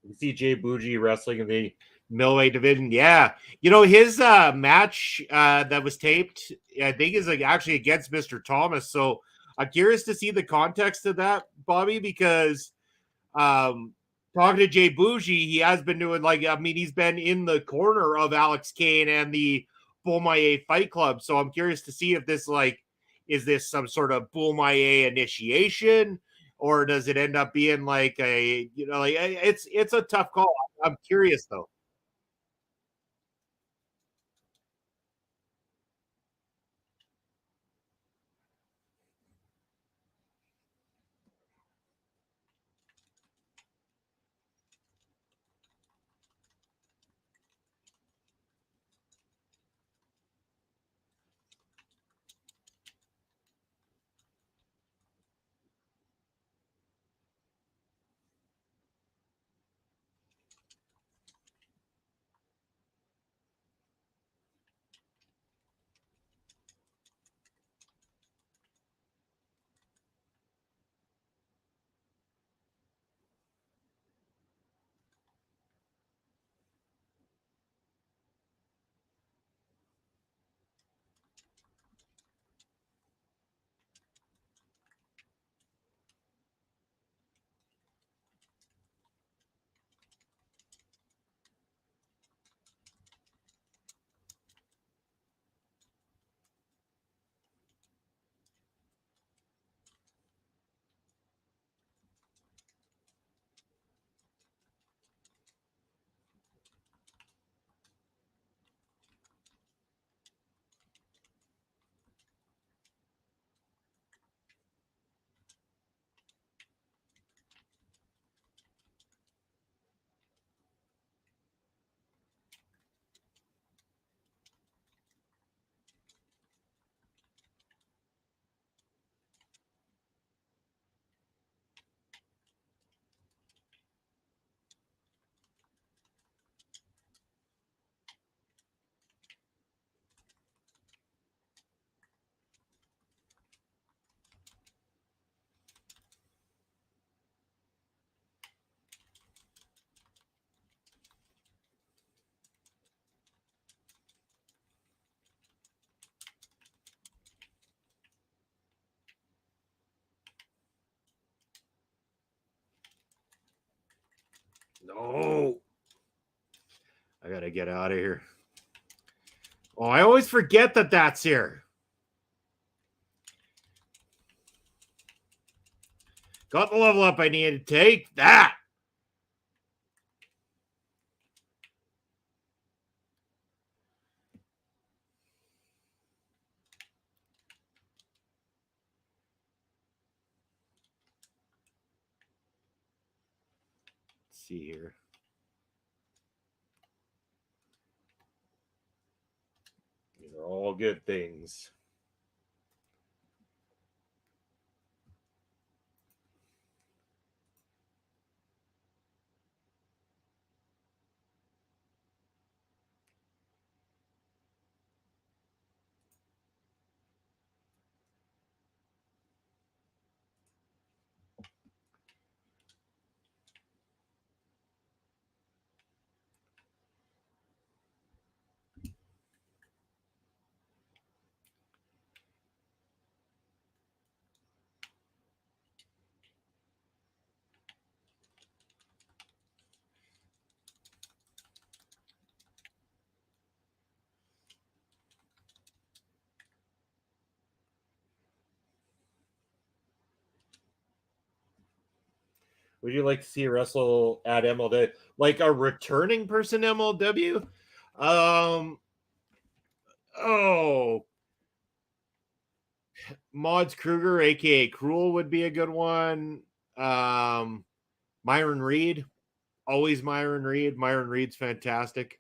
You see Jay Bougie wrestling in the middleweight division. Yeah. His match that was taped, I think, is like actually against Mr. Thomas. So I'm curious to see the context of that, Bobby, because um talking to Jay Bougie, he has been doing he's been in the corner of Alex Kane and the Bullmaye Fight Club. So I'm curious to see if this is this some sort of Bullmaye initiation, or does it end up being like it's a tough call. I'm curious though. Oh, I gotta get out of here. Oh, I always forget that that's here. Got the level up I needed to take. That. Let's see here. These are all good things. Would you like to see a wrestle at MLW? Like a returning person MLW? Oh, Mods Kruger, aka Cruel, would be a good one. Myron Reed, always Myron Reed. Myron Reed's fantastic.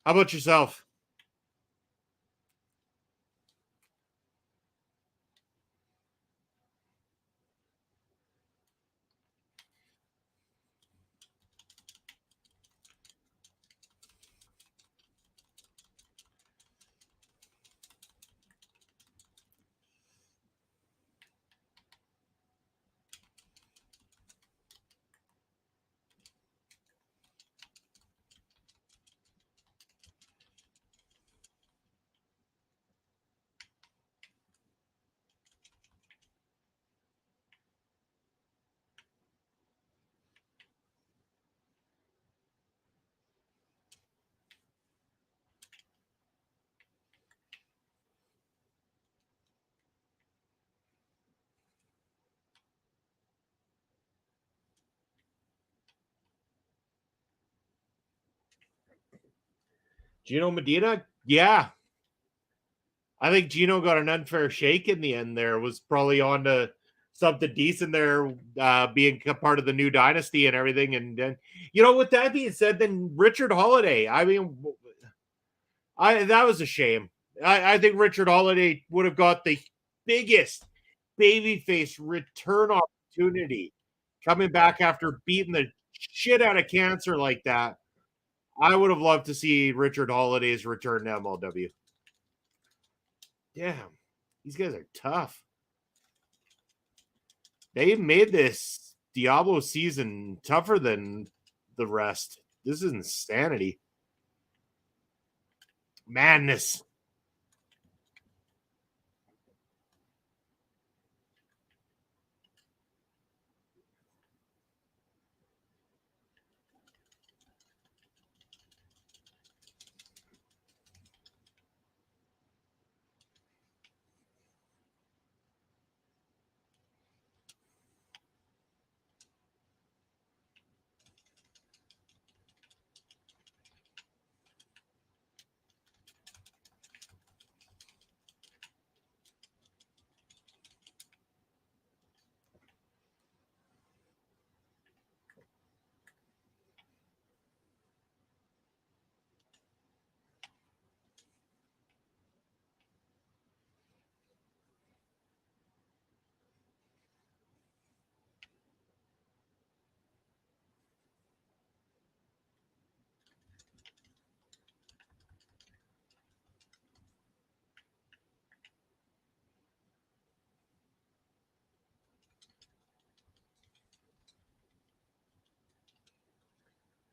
How about yourself? Gino Medina? Yeah. I think Gino got an unfair shake in the end there. Was probably on to something decent there, being a part of the new dynasty and everything. And then, with that being said, then Richard Holiday. I mean, that was a shame. I think Richard Holiday would have got the biggest babyface return opportunity coming back after beating the shit out of cancer like that. I would have loved to see Richard Holiday's return to MLW. Damn, these guys are tough. They made this Diablo season tougher than the rest. This is insanity. Madness.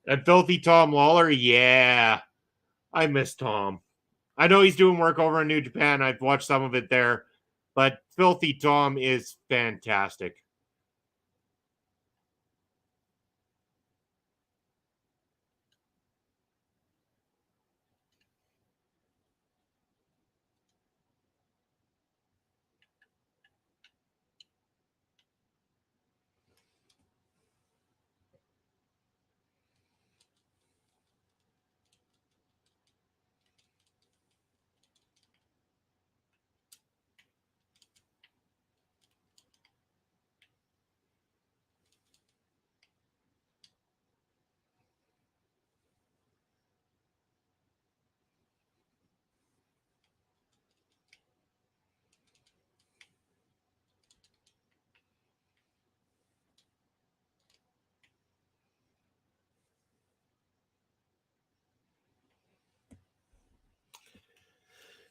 And Filthy Tom Lawler, yeah. I miss Tom. I know he's doing work over in New Japan. I've watched some of it there. But Filthy Tom is fantastic.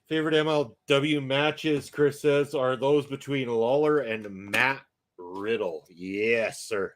Favorite MLW matches, Chris says, are those between Lawler and Matt Riddle. Yes, sir.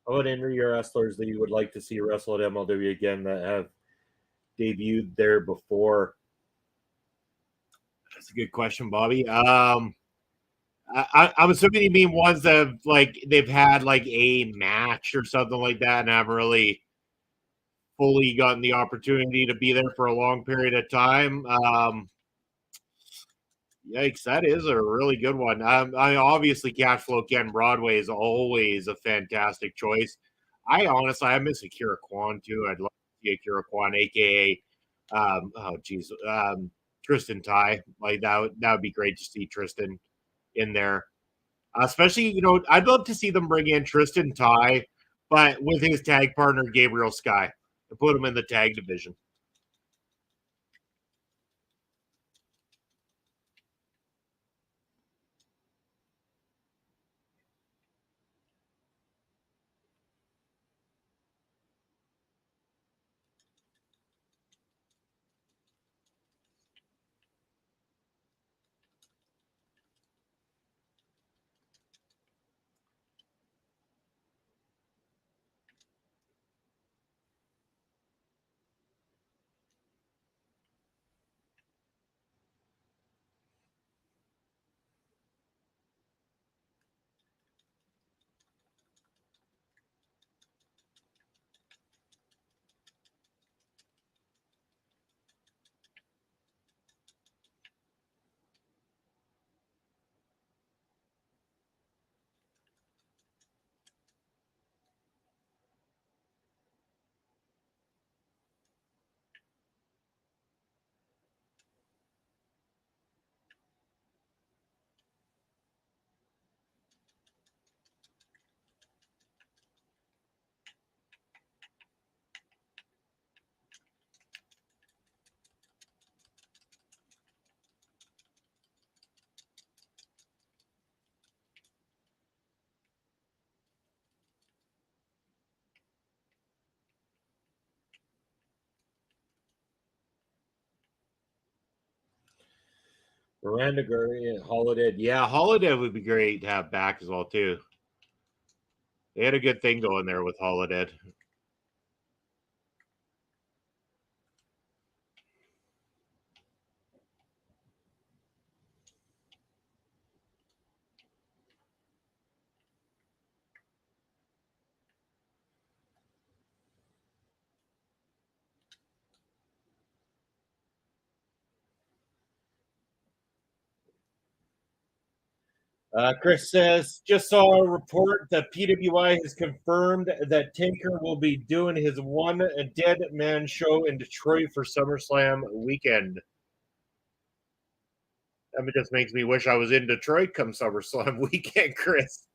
How about any of your wrestlers that you would like to see wrestle at MLW again that have debuted there before? That's a good question, Bobby. I'm assuming you mean ones that have, like, they've had like a match or something like that and haven't really fully gotten the opportunity to be there for a long period of time. Yikes, that is a really good one. I obviously Cash Flow Ken Broadway is always a fantastic choice. I miss Akira Kwan too. I'd love to see Akira Kwan, aka oh geez, Tristan Ty. Like that would be great to see Tristan in there. Especially, I'd love to see them bring in Tristan Ty, but with his tag partner Gabriel Sky and put him in the tag division. Miranda Gurley and Holiday. Yeah, Holiday would be great to have back as well too. They had a good thing going there with Holiday. Chris says, just saw a report that PWI has confirmed that Tinker will be doing his one dead man show in Detroit for SummerSlam weekend. That just makes me wish I was in Detroit come SummerSlam weekend, Chris.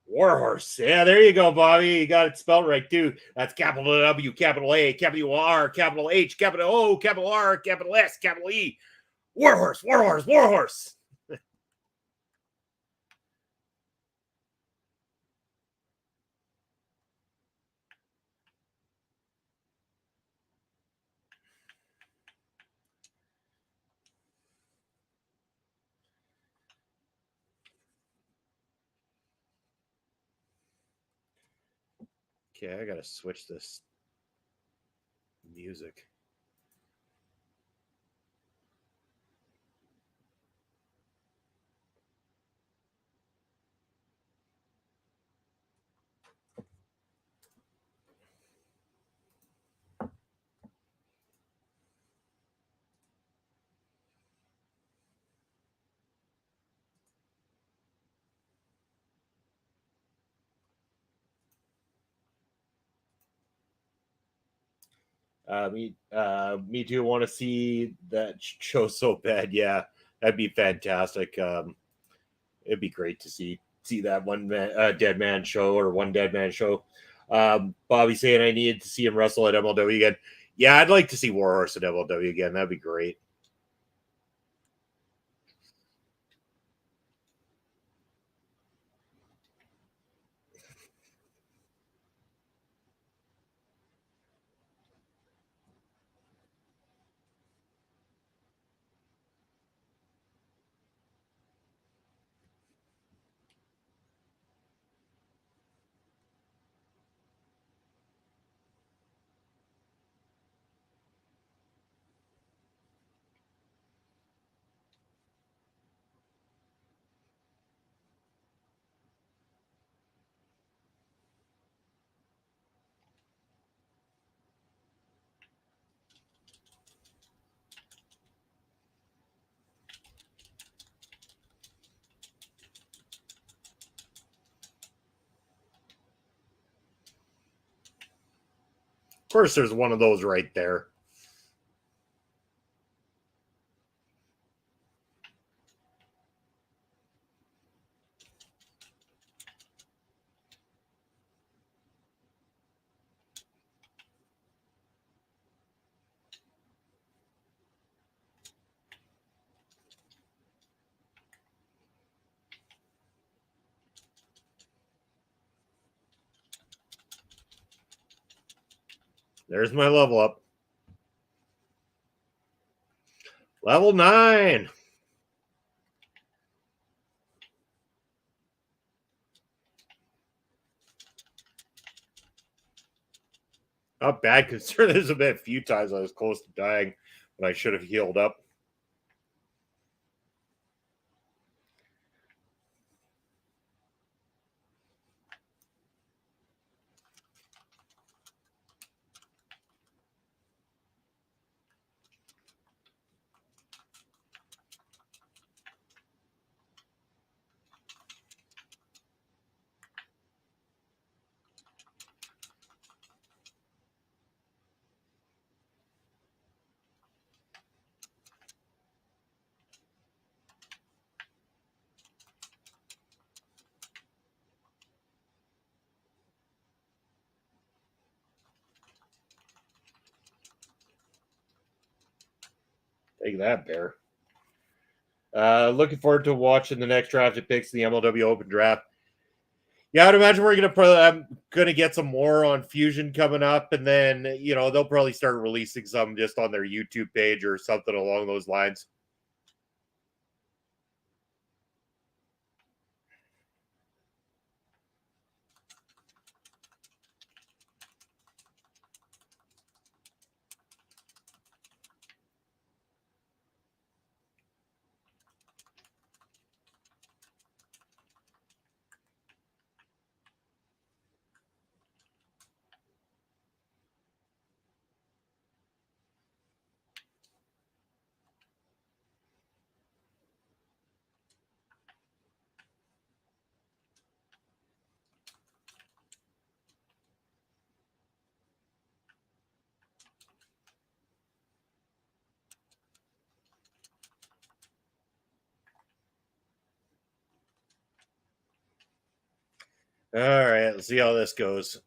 Warhorse. Yeah, there you go, Bobby. You got it spelled right, too. That's capital W, capital A, capital R, capital H, capital O, capital R, capital S, capital E. Warhorse, Warhorse, Warhorse. Okay, I gotta switch this music. Me too. Want to see that show so bad. Yeah, that'd be fantastic. It'd be great to see that dead man show or one dead man show. Bobby saying I needed to see him wrestle at MLW again. Yeah, I'd like to see Warhorse at MLW again. That'd be great. Of course, there's one of those right there. There's my level up. Level 9. Not bad concern. There's been a few times I was close to dying when I should have healed up. Take that, Bear. Looking forward to watching the next drafted picks in the MLW Open Draft. Yeah, I'd imagine we're gonna get some more on Fusion coming up, and then they'll probably start releasing some just on their YouTube page or something along those lines. All right, let's see how this goes.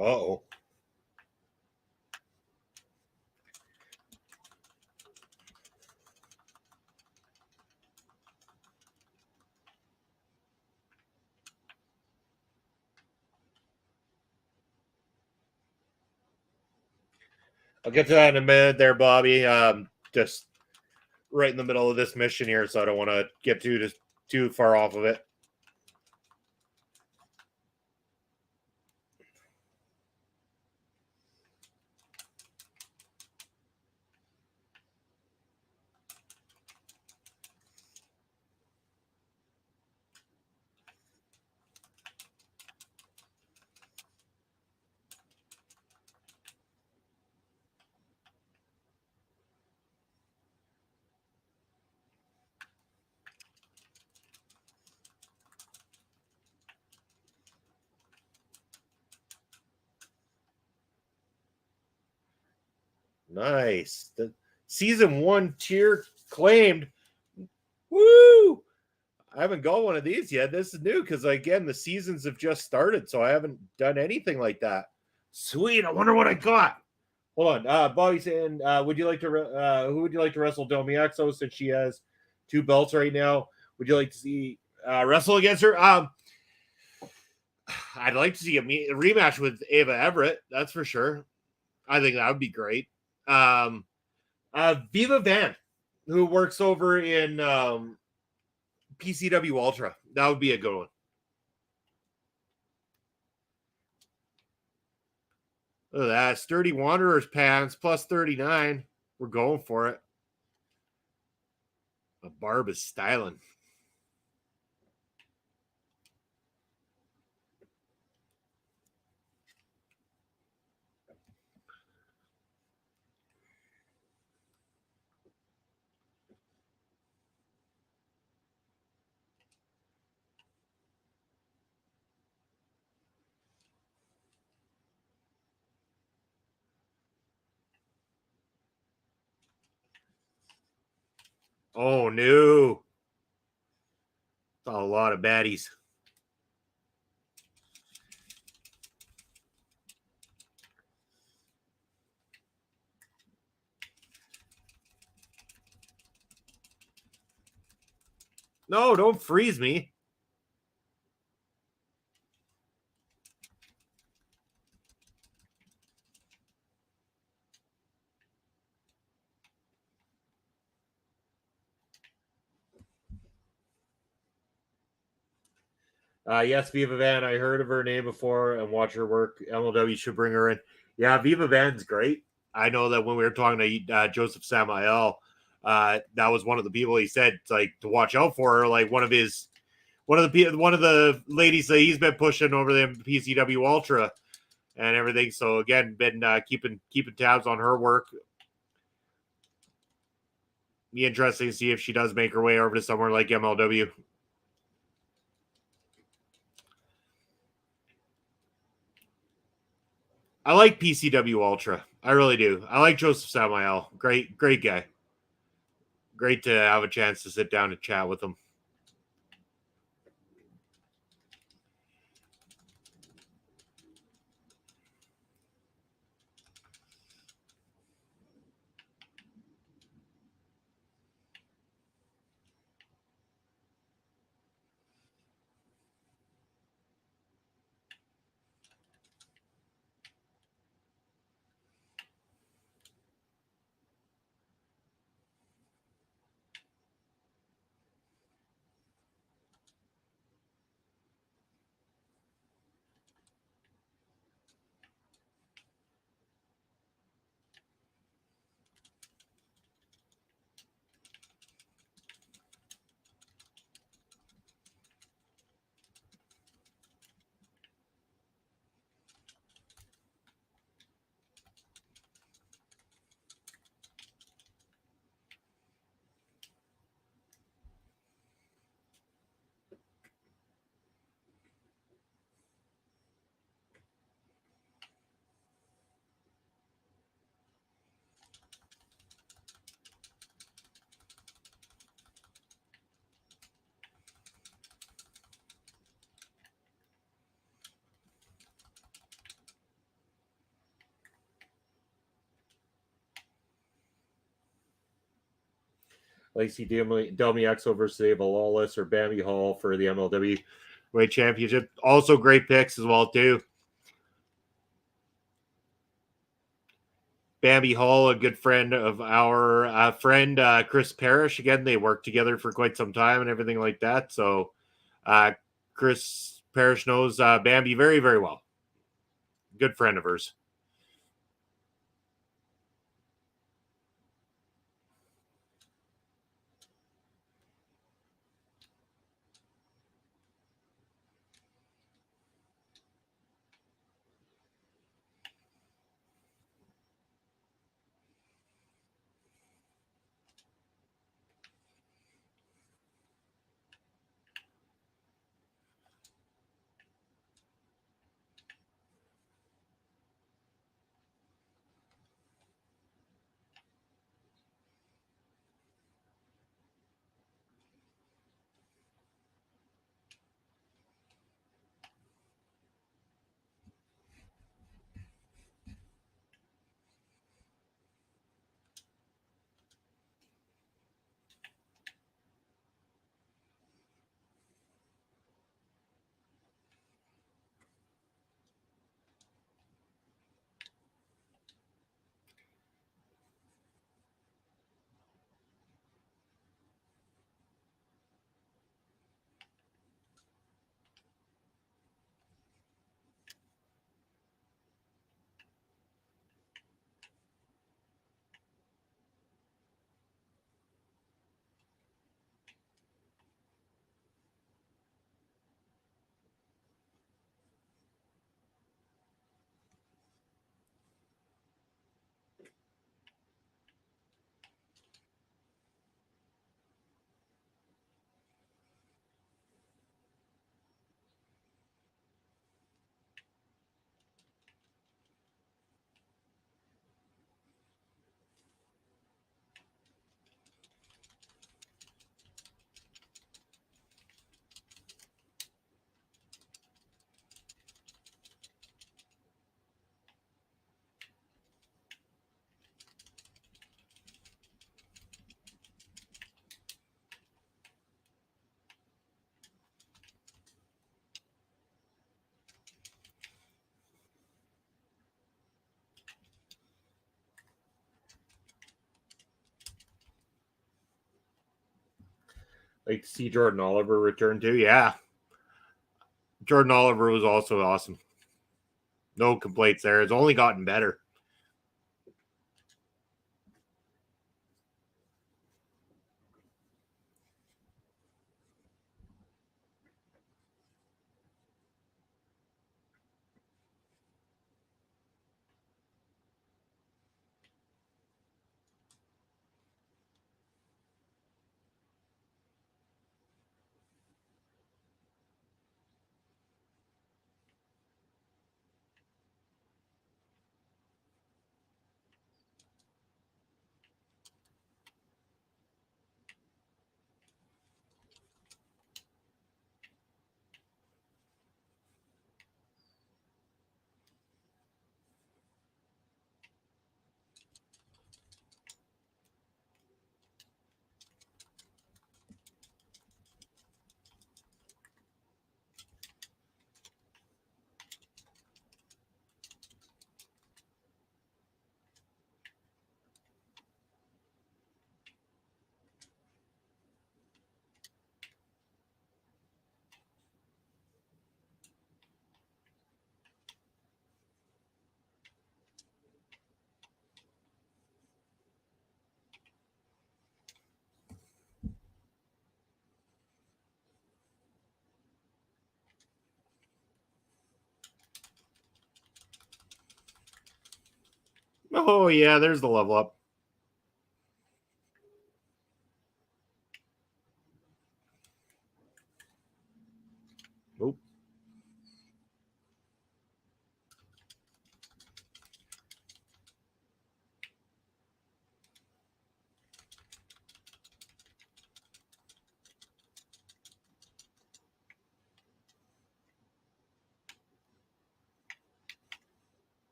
Uh-oh. I'll get to that in a minute there, Bobby. Just right in the middle of this mission here, so I don't want to get too far off of it. Nice. The season 1 tier claimed. Woo! I haven't got one of these yet. This is new because again, the seasons have just started, so I haven't done anything like that. Sweet. I wonder what I got. Hold on. Bobby saying, would you like to who would you like to wrestle Domi Exo since she has 2 belts right now? Would you like to see wrestle against her? I'd like to see a rematch with Ava Everett. That's for sure. I think that would be great. Viva Van, who works over in PCW Ultra. That would be a good one. Look at that. Sturdy Wanderer's pants plus 39. We're going for it. A Barb is styling. Oh, no. That's a lot of baddies. No, don't freeze me. Yes, Viva Van. I heard of her name before and watch her work. MLW should bring her in. Yeah, Viva Van's great. I know that when we were talking to Joseph Samael, that was one of the people he said like to watch out for her. Like one of the ladies that he's been pushing over the PCW Ultra and everything. So again, been keeping tabs on her work. Be interesting to see if she does make her way over to somewhere like MLW. I like PCW Ultra. I really do. I like Joseph Samael. Great guy. Great to have a chance to sit down and chat with him. Lacey Delmiexo versus Ava Lawless or Bambi Hall for the MLW Weight Championship. Also great picks as well, too. Bambi Hall, a good friend of our friend Chris Parrish. Again, they worked together for quite some time and everything like that. So Chris Parrish knows Bambi very, very well. Good friend of hers. Like to see Jordan Oliver return too. Yeah. Jordan Oliver was also awesome. No complaints there. It's only gotten better. Oh, yeah, there's the level up. Oop.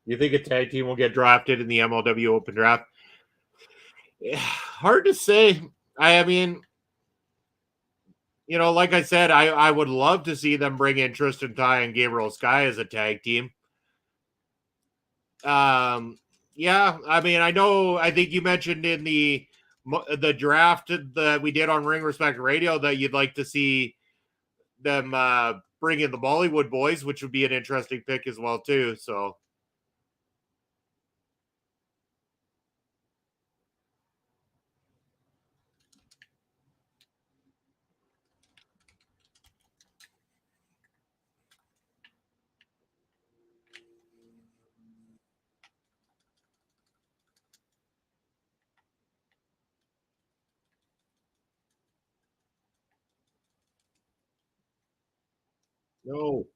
You think a tag team will get drafted in the MLW Open Draft? Hard to say. I mean, like I said, I would love to see them bring in Tristan Ty and Gabriel Sky as a tag team. Yeah, I mean, I think you mentioned in the draft that we did on Ring Respect Radio that you'd like to see them bring in the Bollywood Boys, which would be an interesting pick as well too. So no,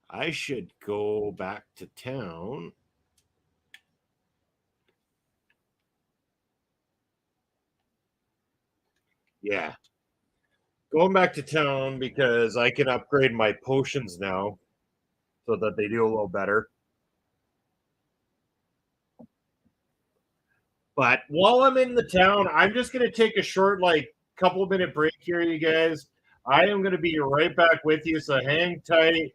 I should go back to town. Yeah, going back to town because I can upgrade my potions now so that they do a little better. But while I'm in the town, I'm just going to take a short, like, couple minute break here, you guys. I am going to be right back with you. So hang tight.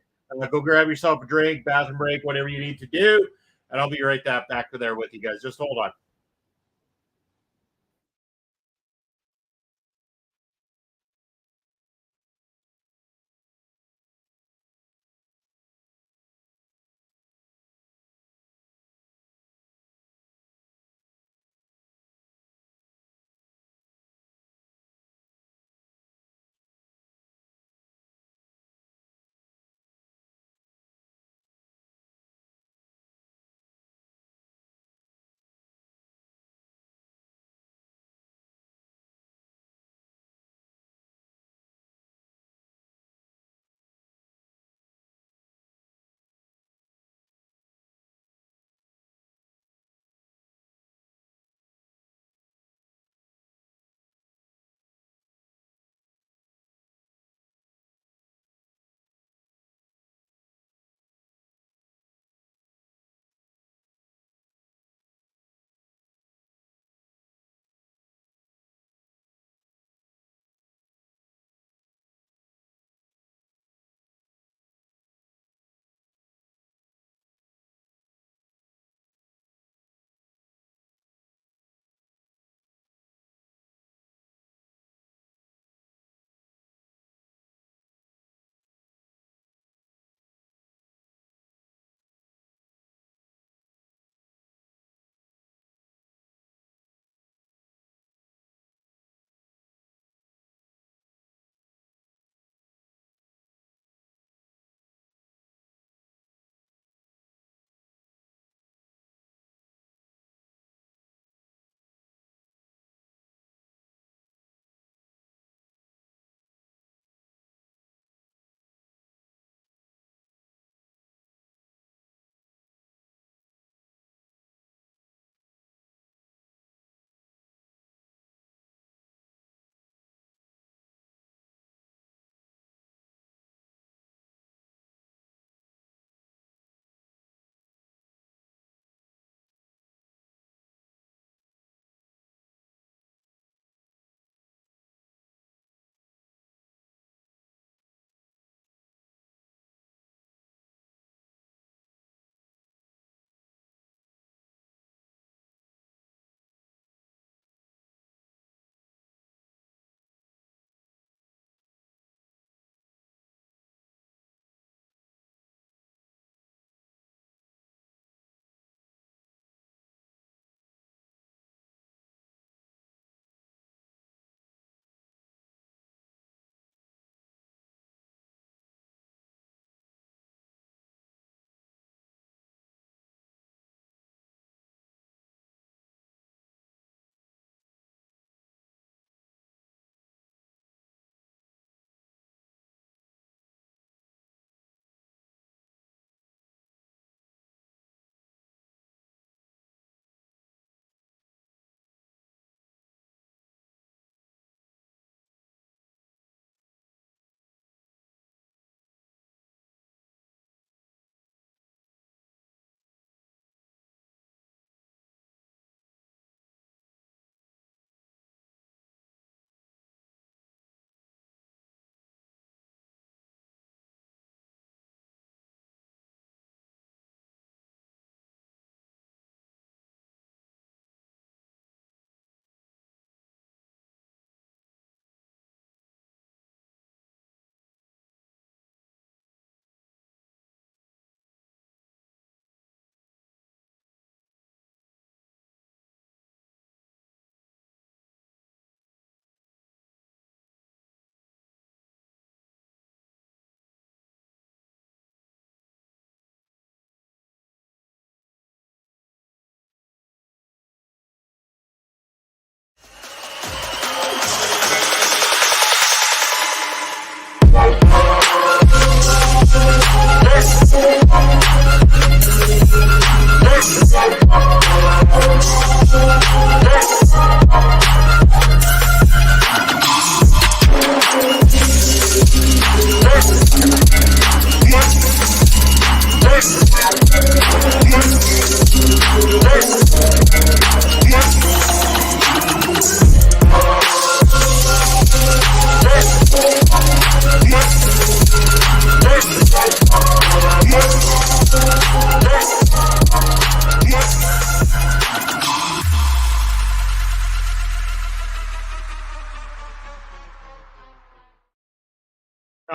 Go grab yourself a drink, bathroom break, whatever you need to do. And I'll be right back there with you guys. Just hold on.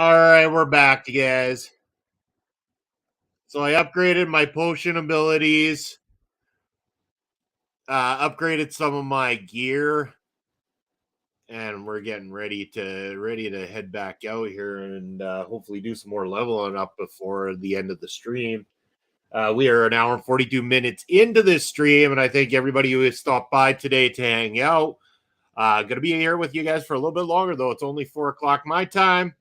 All right, we're back, you guys. So I upgraded my potion abilities, upgraded some of my gear, and we're getting ready to head back out here and hopefully do some more leveling up before the end of the stream. We are an hour and 42 minutes into this stream, and I thank everybody who has stopped by today to hang out. Gonna be here with you guys for a little bit longer, though. It's only 4 o'clock my time.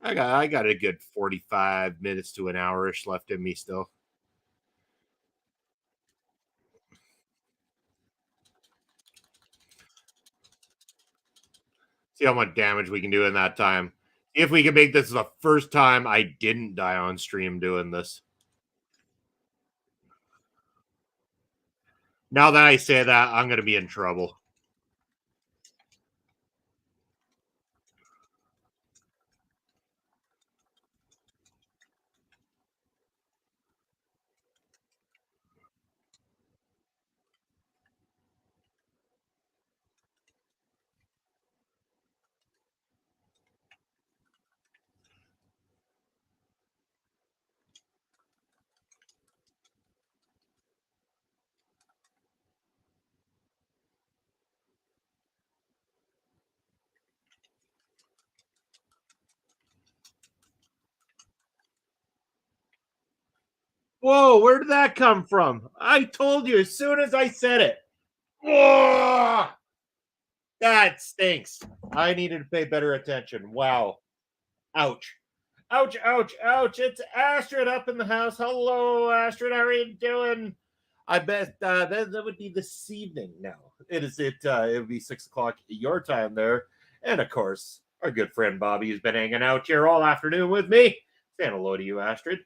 I got a good 45 minutes to an hour-ish left in me still. See how much damage we can do in that time. If we can make this the first time I didn't die on stream doing this. Now that I say that, I'm going to be in trouble. Whoa, where did that come from? I told you as soon as I said it. Whoa! That stinks. I needed to pay better attention. Wow. Ouch. Ouch, ouch, ouch. It's Astrid up in the house. Hello, Astrid. How are you doing? I bet that would be this evening now. It would be 6 o'clock your time there. And of course, our good friend Bobby has been hanging out here all afternoon with me. Saying hello to you, Astrid.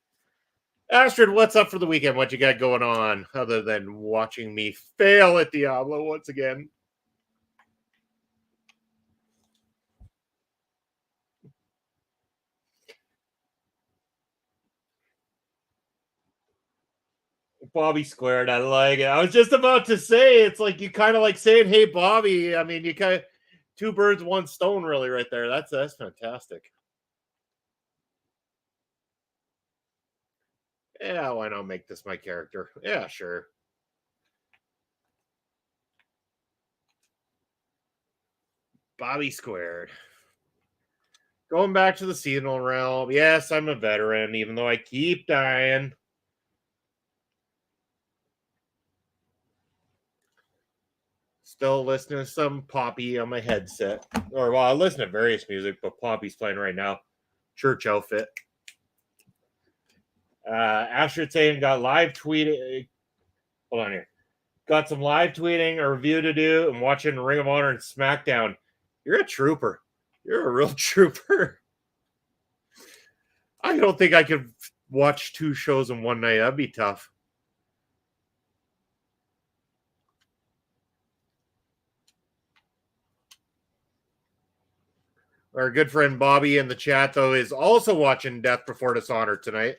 Astrid, what's up for the weekend? What you got going on other than watching me fail at Diablo once again? Bobby squared. I like it. I was just about to say it's like you kind of like saying, "Hey, Bobby." I mean, you kind of two birds, one stone, really, right there. That's fantastic. Yeah, why not make this my character? Yeah, sure. Bobby squared. Going back to the seasonal realm. Yes, I'm a veteran, even though I keep dying. Still listening to some Poppy on my headset. Or, well, I listen to various music, but Poppy's playing right now. Church outfit. Astrid saying got live tweeting. Hold on here. Got some live tweeting, a review to do, and watching Ring of Honor and SmackDown. You're a trooper. You're a real trooper. I don't think I could watch two shows in one night. That'd be tough. Our good friend Bobby in the chat, though, is also watching Death Before Dishonor tonight.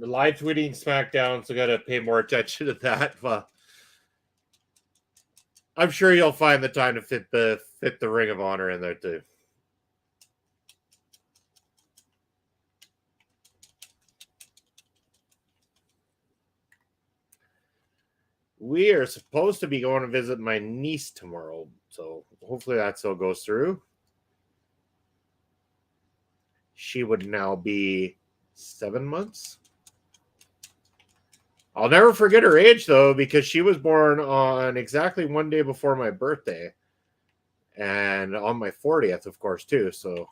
Live tweeting SmackDown, so got to pay more attention to that. But I'm sure you'll find the time to fit the Ring of Honor in there too. We are supposed to be going to visit my niece tomorrow, so hopefully that still goes through. She would now be 7 months. I'll never forget her age, though, because she was born on exactly one day before my birthday. And on my 40th, of course, too. So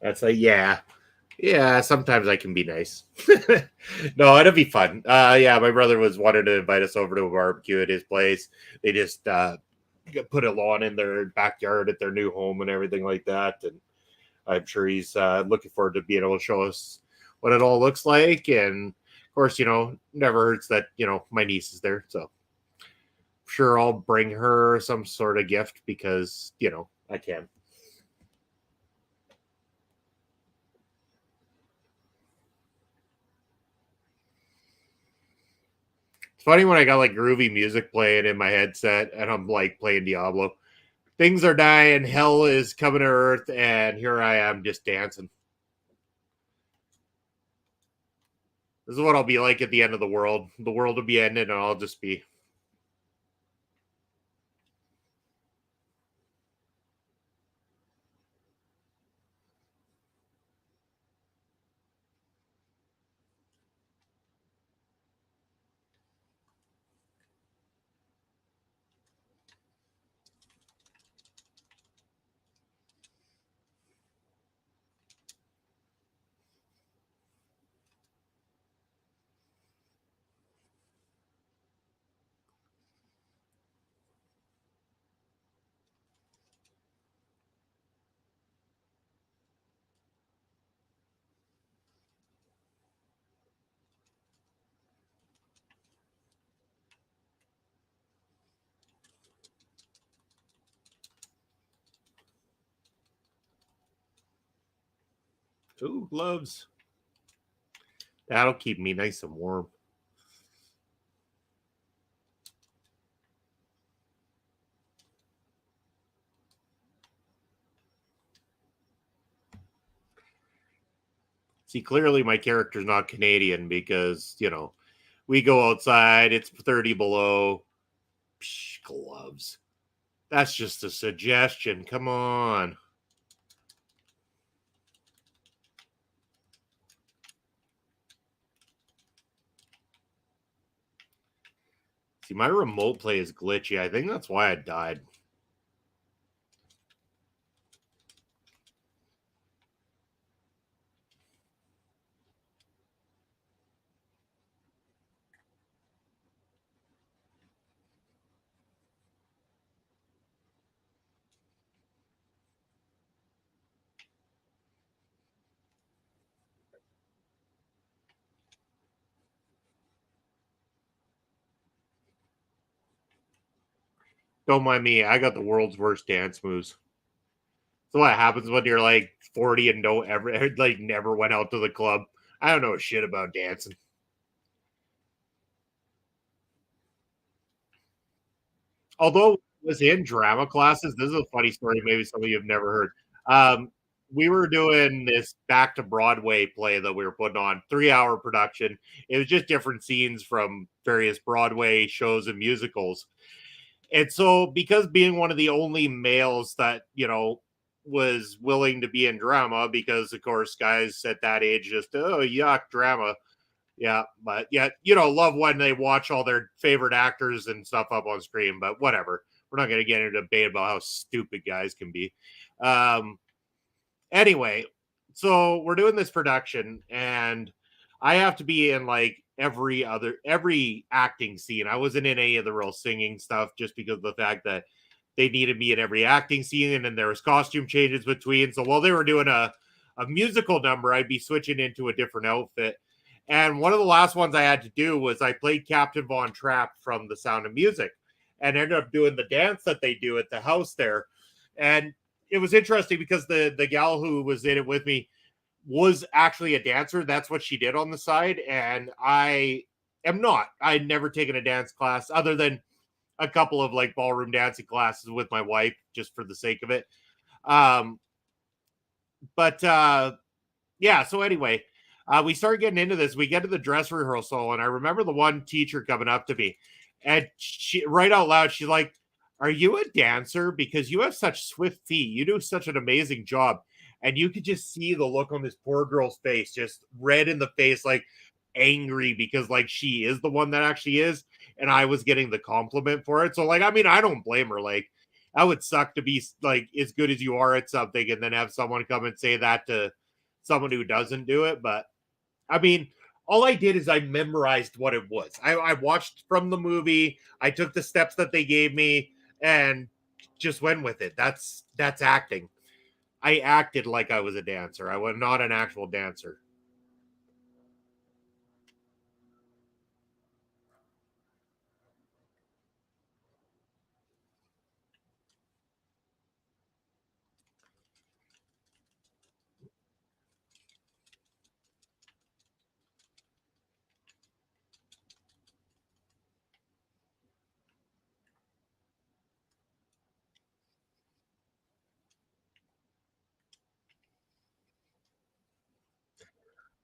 That's like, yeah. Yeah, sometimes I can be nice. No, it'll be fun. Yeah, my brother was wanted to invite us over to a barbecue at his place. They just put a lawn in their backyard at their new home and everything like that. And I'm sure he's looking forward to being able to show us what it all looks like. And of course, never hurts that my niece is there. So sure, I'll bring her some sort of gift because I can. It's funny when I got like groovy music playing in my headset and I'm like playing Diablo. Things are dying, hell is coming to earth, and here I am just dancing. This is what I'll be like at the end of the world. The world will be ended, and I'll just be. Ooh, gloves. That'll keep me nice and warm. See, clearly my character's not Canadian because, we go outside, it's 30 below. Psh, gloves. That's just a suggestion. Come on. See, my remote play is glitchy. I think that's why I died. Don't mind me. I got the world's worst dance moves. So what happens when you're like 40 and don't ever like never went out to the club? I don't know shit about dancing. Although I was in drama classes, this is a funny story. Maybe some of you have never heard. Um, we were doing this back to Broadway play that we were putting on 3 hour production. It was just different scenes from various Broadway shows and musicals. And so, because being one of the only males that, was willing to be in drama, because of course, guys at that age just, oh, yuck, drama. Yeah. But yeah, love when they watch all their favorite actors and stuff up on screen, but whatever. We're not going to get into a debate about how stupid guys can be. Um, Anyway, so we're doing this production and I have to be in like every acting scene. I wasn't in any of the real singing stuff just because of the fact that they needed me in every acting scene and then there was costume changes between. So while they were doing a musical number, I'd be switching into a different outfit. And one of the last ones I had to do was I played Captain Von Trapp from The Sound of Music and ended up doing the dance that they do at the house there. And it was interesting because the gal who was in it with me was actually a dancer. That's what she did on the side, and I am not. I'd never taken a dance class other than a couple of like ballroom dancing classes with my wife, just for the sake of it. Um, but yeah. So anyway, we started getting into this. We get to the dress rehearsal, and I remember the one teacher coming up to me, and she right out loud, she's like, "Are you a dancer? Because you have such swift feet. You do such an amazing job." And you could just see the look on this poor girl's face, just red in the face, like angry because like she is the one that actually is, and I was getting the compliment for it. So like, I mean, I don't blame her. Like, That would suck to be like as good as you are at something and then have someone come and say that to someone who doesn't do it. But I mean, all I did is I memorized what it was. I watched from the movie. I took the steps that they gave me and just went with it. That's acting. I acted like I was a dancer. I was not an actual dancer.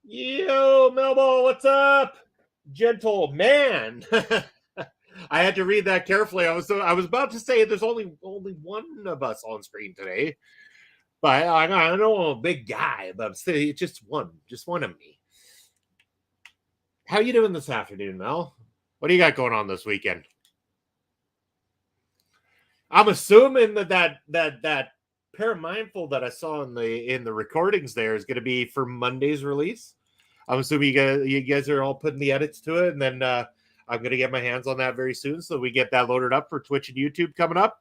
Yo, Melbo, what's up? Gentle man. I had to read that carefully. I was about to say there's only one of us on screen today, but I know I'm a big guy, but I'm still just one of me. How you doing this afternoon, Mel? What do you got going on this weekend? I'm assuming that paramindful that I saw in the recordings there is going to be for Monday's release. I'm assuming you guys are all putting the edits to it, and then I'm going to get my hands on that very soon, so we get that loaded up for Twitch and YouTube coming up.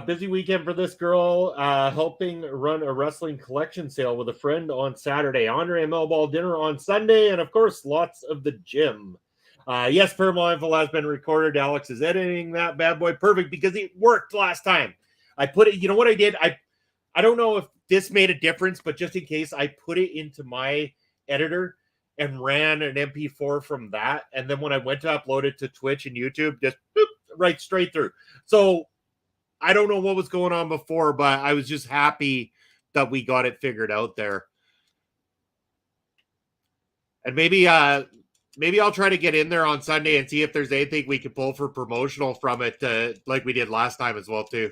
Busy weekend for this girl, helping run a wrestling collection sale with a friend on Saturday. Andre and Melball dinner on Sunday, and of course, lots of the gym. Yes, Mindful has been recorded. Alex is editing that bad boy perfect because it worked last time. I put it, you know what I did? I don't know if this made a difference, but just in case, I put it into my editor and ran an MP4 from that. And then when I went to upload it to Twitch and YouTube, just boop, right straight through. So I don't know what was going on before, but I was just happy that we got it figured out there. And maybe I'll try to get in there on Sunday and see if there's anything we can pull for promotional from it, like we did last time as well too.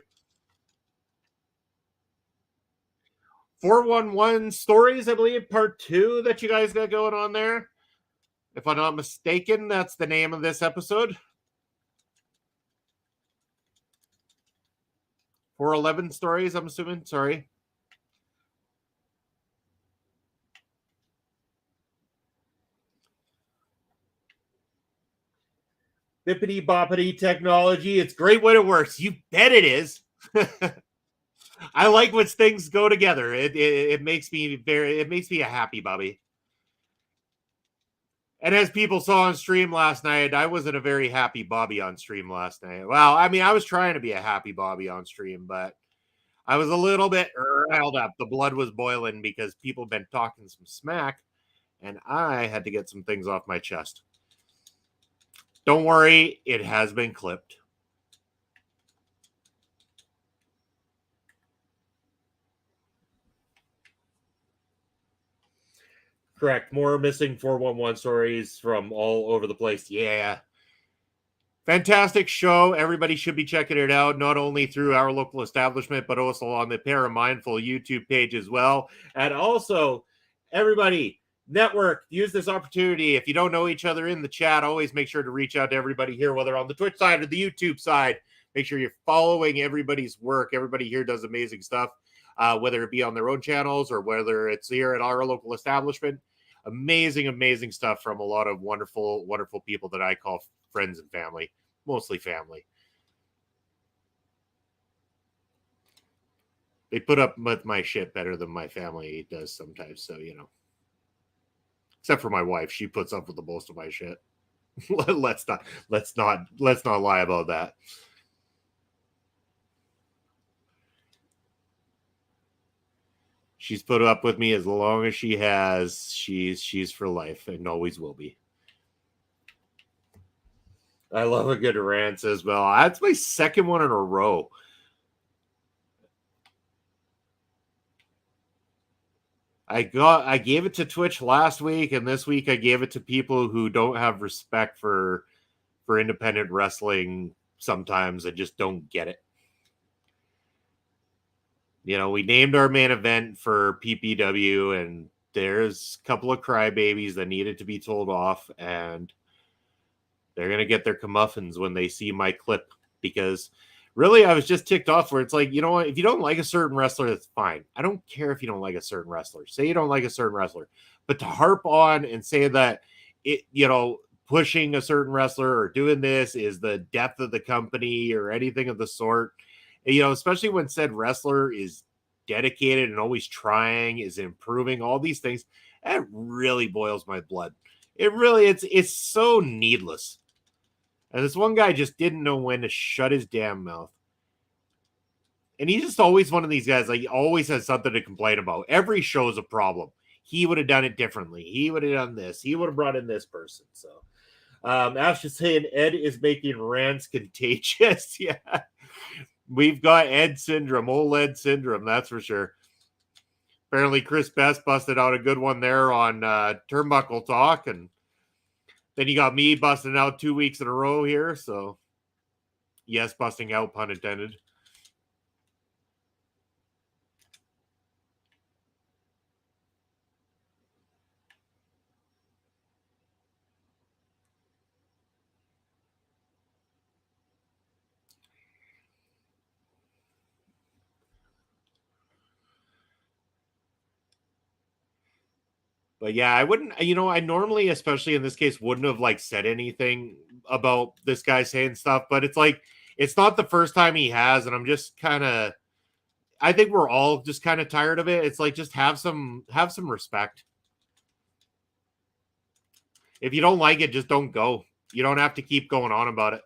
411 stories, I believe, part 2 that you guys got going on there. If I'm not mistaken, that's the name of this episode. 411 stories, I'm assuming. Sorry. Bippity boppity technology. It's great when it works. You bet it is. I like when things go together. It makes me a happy Bobby. And as people saw on stream last night, I wasn't a very happy Bobby on stream last night. Well, I mean, I was trying to be a happy Bobby on stream, but I was a little bit riled up. The blood was boiling because people have been talking some smack, and I had to get some things off my chest. Don't worry, it has been clipped. Correct. More missing 411 stories from all over the place. Yeah. Fantastic show. Everybody should be checking it out, not only through our local establishment, but also on the Paramindful YouTube page as well. And also, everybody, network, use this opportunity. If you don't know each other in the chat, always make sure to reach out to everybody here, whether on the Twitch side or the YouTube side. Make sure you're following everybody's work. Everybody here does amazing stuff, whether it be on their own channels or whether it's here at our local establishment. amazing stuff from a lot of wonderful people that I call friends and family, mostly family. They put up with my shit better than my family does sometimes. So, except for my wife, she puts up with the most of my shit. let's not lie about that. She's put up with me as long as she has. She's for life and always will be. I love a good rant as well. That's my second one in a row. I gave it to Twitch last week, and this week I gave it to people who don't have respect for independent wrestling sometimes and just don't get it. We named our main event for PPW, and there's a couple of crybabies that needed to be told off, and they're going to get their comeuppance when they see my clip, because really I was just ticked off where it's like, you know what, if you don't like a certain wrestler, that's fine. I don't care if you don't like a certain wrestler. Say you don't like a certain wrestler, but to harp on and say that it, pushing a certain wrestler or doing this is the death of the company or anything of the sort, especially when said wrestler is dedicated and always trying, is improving, all these things, that really boils my blood. It really, it's so needless. And this one guy just didn't know when to shut his damn mouth. And he's just always one of these guys, like, he always has something to complain about. Every show is a problem. He would have done it differently. He would have done this. He would have brought in this person. So, Ash saying Ed is making rants contagious. Yeah. We've got Ed syndrome, old Ed syndrome, that's for sure. Apparently, Chris Best busted out a good one there on Turnbuckle Talk, and then you got me busting out 2 weeks in a row here. So, yes, busting out, pun intended. But yeah, I wouldn't, I normally, especially in this case, wouldn't have said anything about this guy saying stuff, but it's like, it's not the first time he has. And I'm just I think we're all just kind of tired of it. It's like, just have some respect. If you don't like it, just don't go. You don't have to keep going on about it.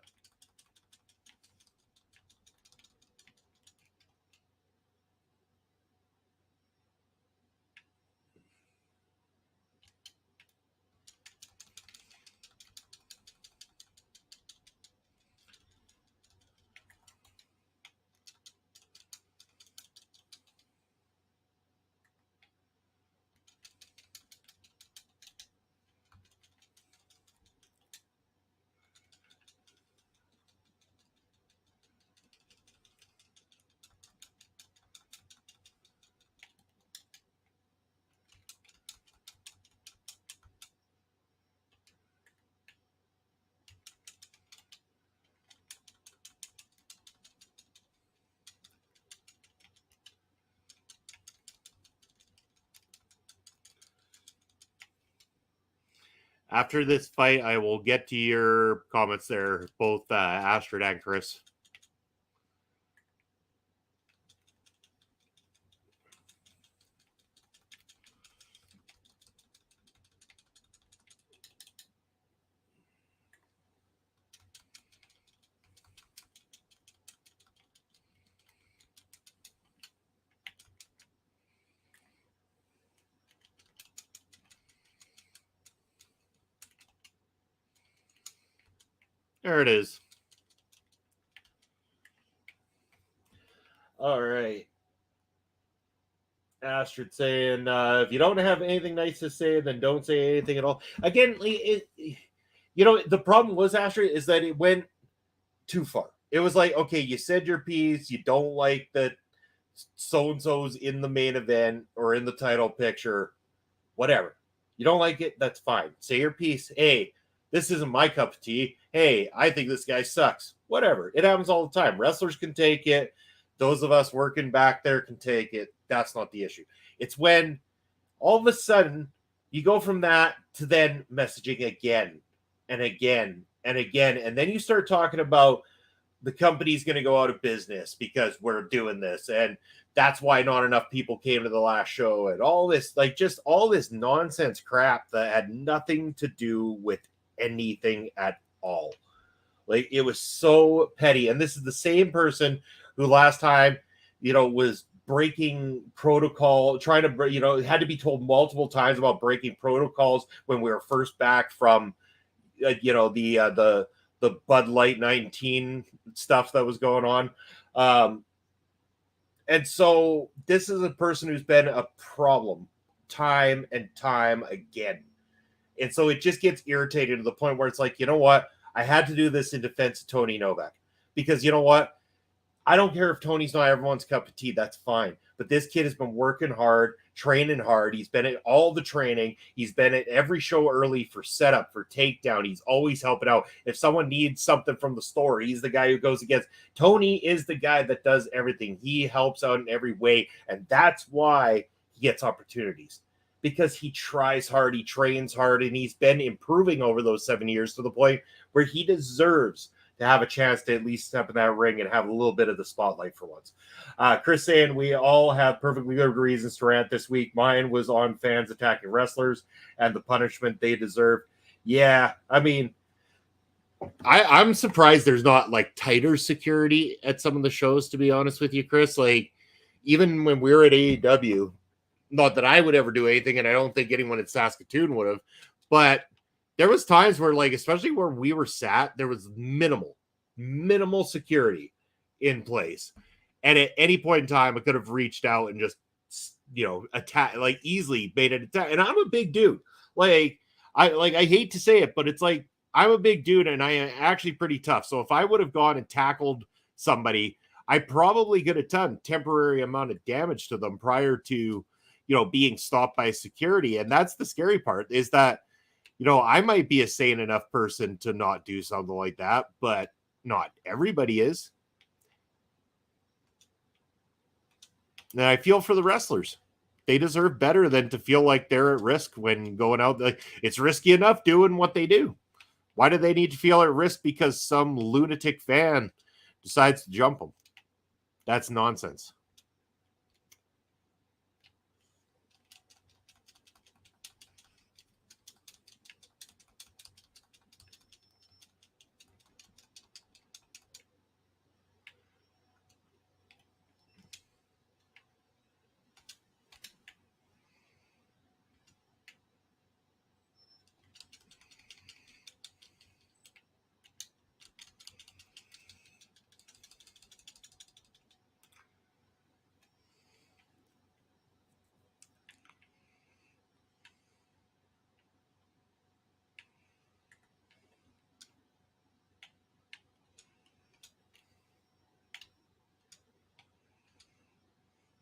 After this fight, I will get to your comments there, both Astrid and Chris. There it is. All right. Astrid saying, if you don't have anything nice to say, then don't say anything at all. Again, the problem was, Astrid, is that it went too far. It was like, okay, you said your piece. You don't like that so-and-so's in the main event or in the title picture. Whatever. You don't like it, that's fine. Say your piece. Hey, this isn't my cup of tea. Hey, I think this guy sucks. Whatever. It happens all the time. Wrestlers can take it. Those of us working back there can take it. That's not the issue. It's when all of a sudden You go from that to then messaging again and again and again. And then you start talking about the company's going to go out of business because we're doing this. And that's why not enough people came to the last show, and all this, like, just all this nonsense crap that had nothing to do with anything at all. Like, it was so petty. And this is the same person who last time, was breaking protocol, trying to, had to be told multiple times about breaking protocols when we were first back from, the Bud Light 19 stuff that was going on. And so this is a person who's been a problem time and time again. And so it just gets irritated to the point where it's like, you know what? I had to do this in defense of Tony Novak. Because you know what? I don't care if Tony's not everyone's cup of tea. That's fine. But this kid has been working hard, training hard. He's been at all the training. He's been at every show early for setup, for takedown. He's always helping out. If someone needs something from the store, he's the guy who goes against. Tony is the guy that does everything. He helps out in every way. And that's why he gets opportunities. Because he tries hard, he trains hard, and he's been improving over those 7 years to the point where he deserves to have a chance to at least step in that ring and have a little bit of the spotlight for once. Chris saying we all have perfectly good reasons to rant this week. Mine was on fans attacking wrestlers and the punishment they deserve. Yeah, I mean, I'm surprised there's not like tighter security at some of the shows, to be honest with you, Chris. Like, even when we were at AEW, not that I would ever do anything, and I don't think anyone in Saskatoon would have, but there was times where, like, especially where we were sat, there was minimal security in place. And at any point in time, I could have reached out and just, attack, like, easily made an attack. And I'm a big dude. I hate to say it, but it's like, I'm a big dude and I am actually pretty tough. So if I would have gone and tackled somebody, I probably could have done temporary amount of damage to them prior to, being stopped by security. And that's the scary part, is that, I might be a sane enough person to not do something like that, but not everybody is. And I feel for the wrestlers. They deserve better than to feel like they're at risk when going out. Like, it's risky enough doing what they do. Why do they need to feel at risk because some lunatic fan decides to jump them? That's nonsense.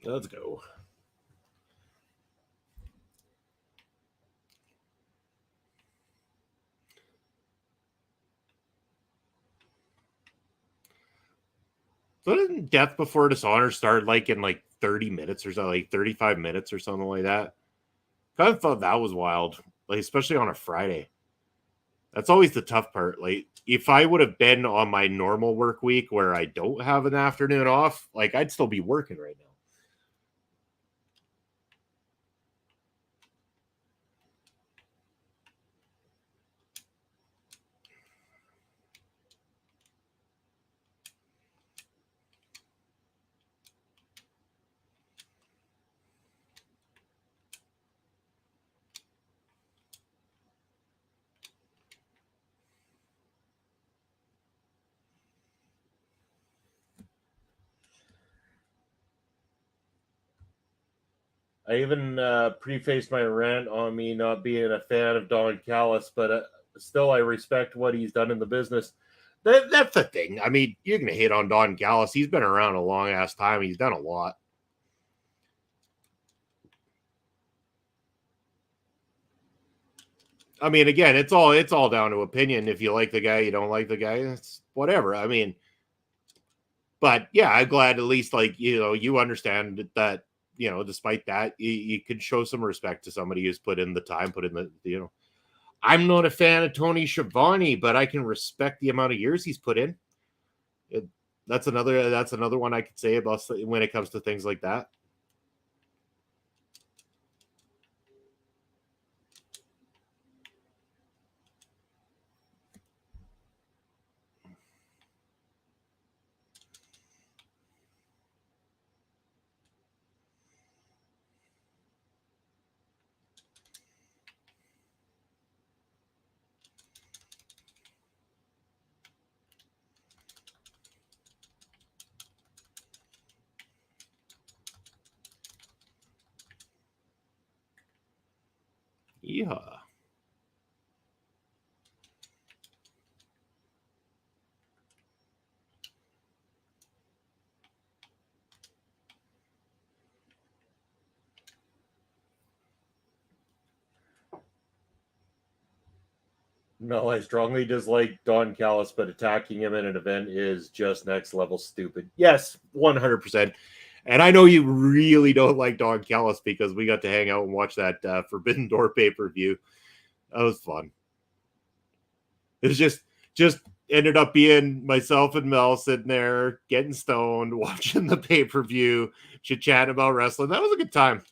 Let's go. So didn't Death Before Dishonor start like in like 30 minutes or something, like 35 minutes or something like that? Kind of thought that was wild, like, especially on a Friday. That's always the tough part. Like, if I would have been on my normal work week where I don't have an afternoon off, like, I'd still be working right now. I even prefaced my rant on me not being a fan of Don Callis, but still I respect what he's done in the business. That's the thing. I mean, you're going to hate on Don Callis. He's been around a long ass time. He's done a lot. I mean, again, it's all down to opinion. If you like the guy, you don't like the guy, it's whatever. I mean, but yeah, I'm glad at least, like, you understand that despite that, you could show some respect to somebody who's put in the time, put in the. I'm not a fan of Tony Schiavone, but I can respect the amount of years he's put in. That's another one I could say about when it comes to things like that. Yeah. No, I strongly dislike Don Callis, but attacking him in an event is just next level stupid. Yes, 100%. And I know you really don't like Don Callis because we got to hang out and watch that Forbidden Door pay-per-view. That was fun. It was just ended up being myself and Mel sitting there getting stoned, watching the pay-per-view, chit-chatting about wrestling. That was a good time.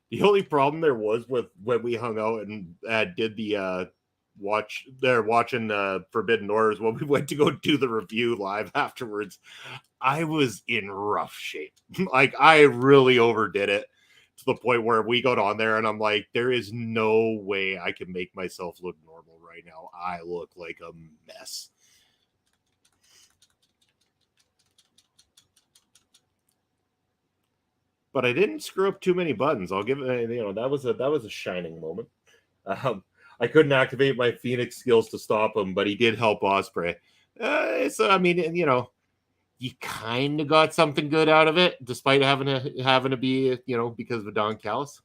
The only problem there was with when we hung out and did the watching Forbidden Doors when we went to go do the review live afterwards. I was in rough shape. Like I really overdid it to the point where we got on there and I'm like, there is no way I can make myself look normal right now. I look like a mess. But I didn't screw up too many buttons. I'll give it, that was a shining moment. I couldn't activate my Phoenix skills to stop him, but he did help Osprey. So I mean, you kind of got something good out of it, despite having to be, because of Don Callis.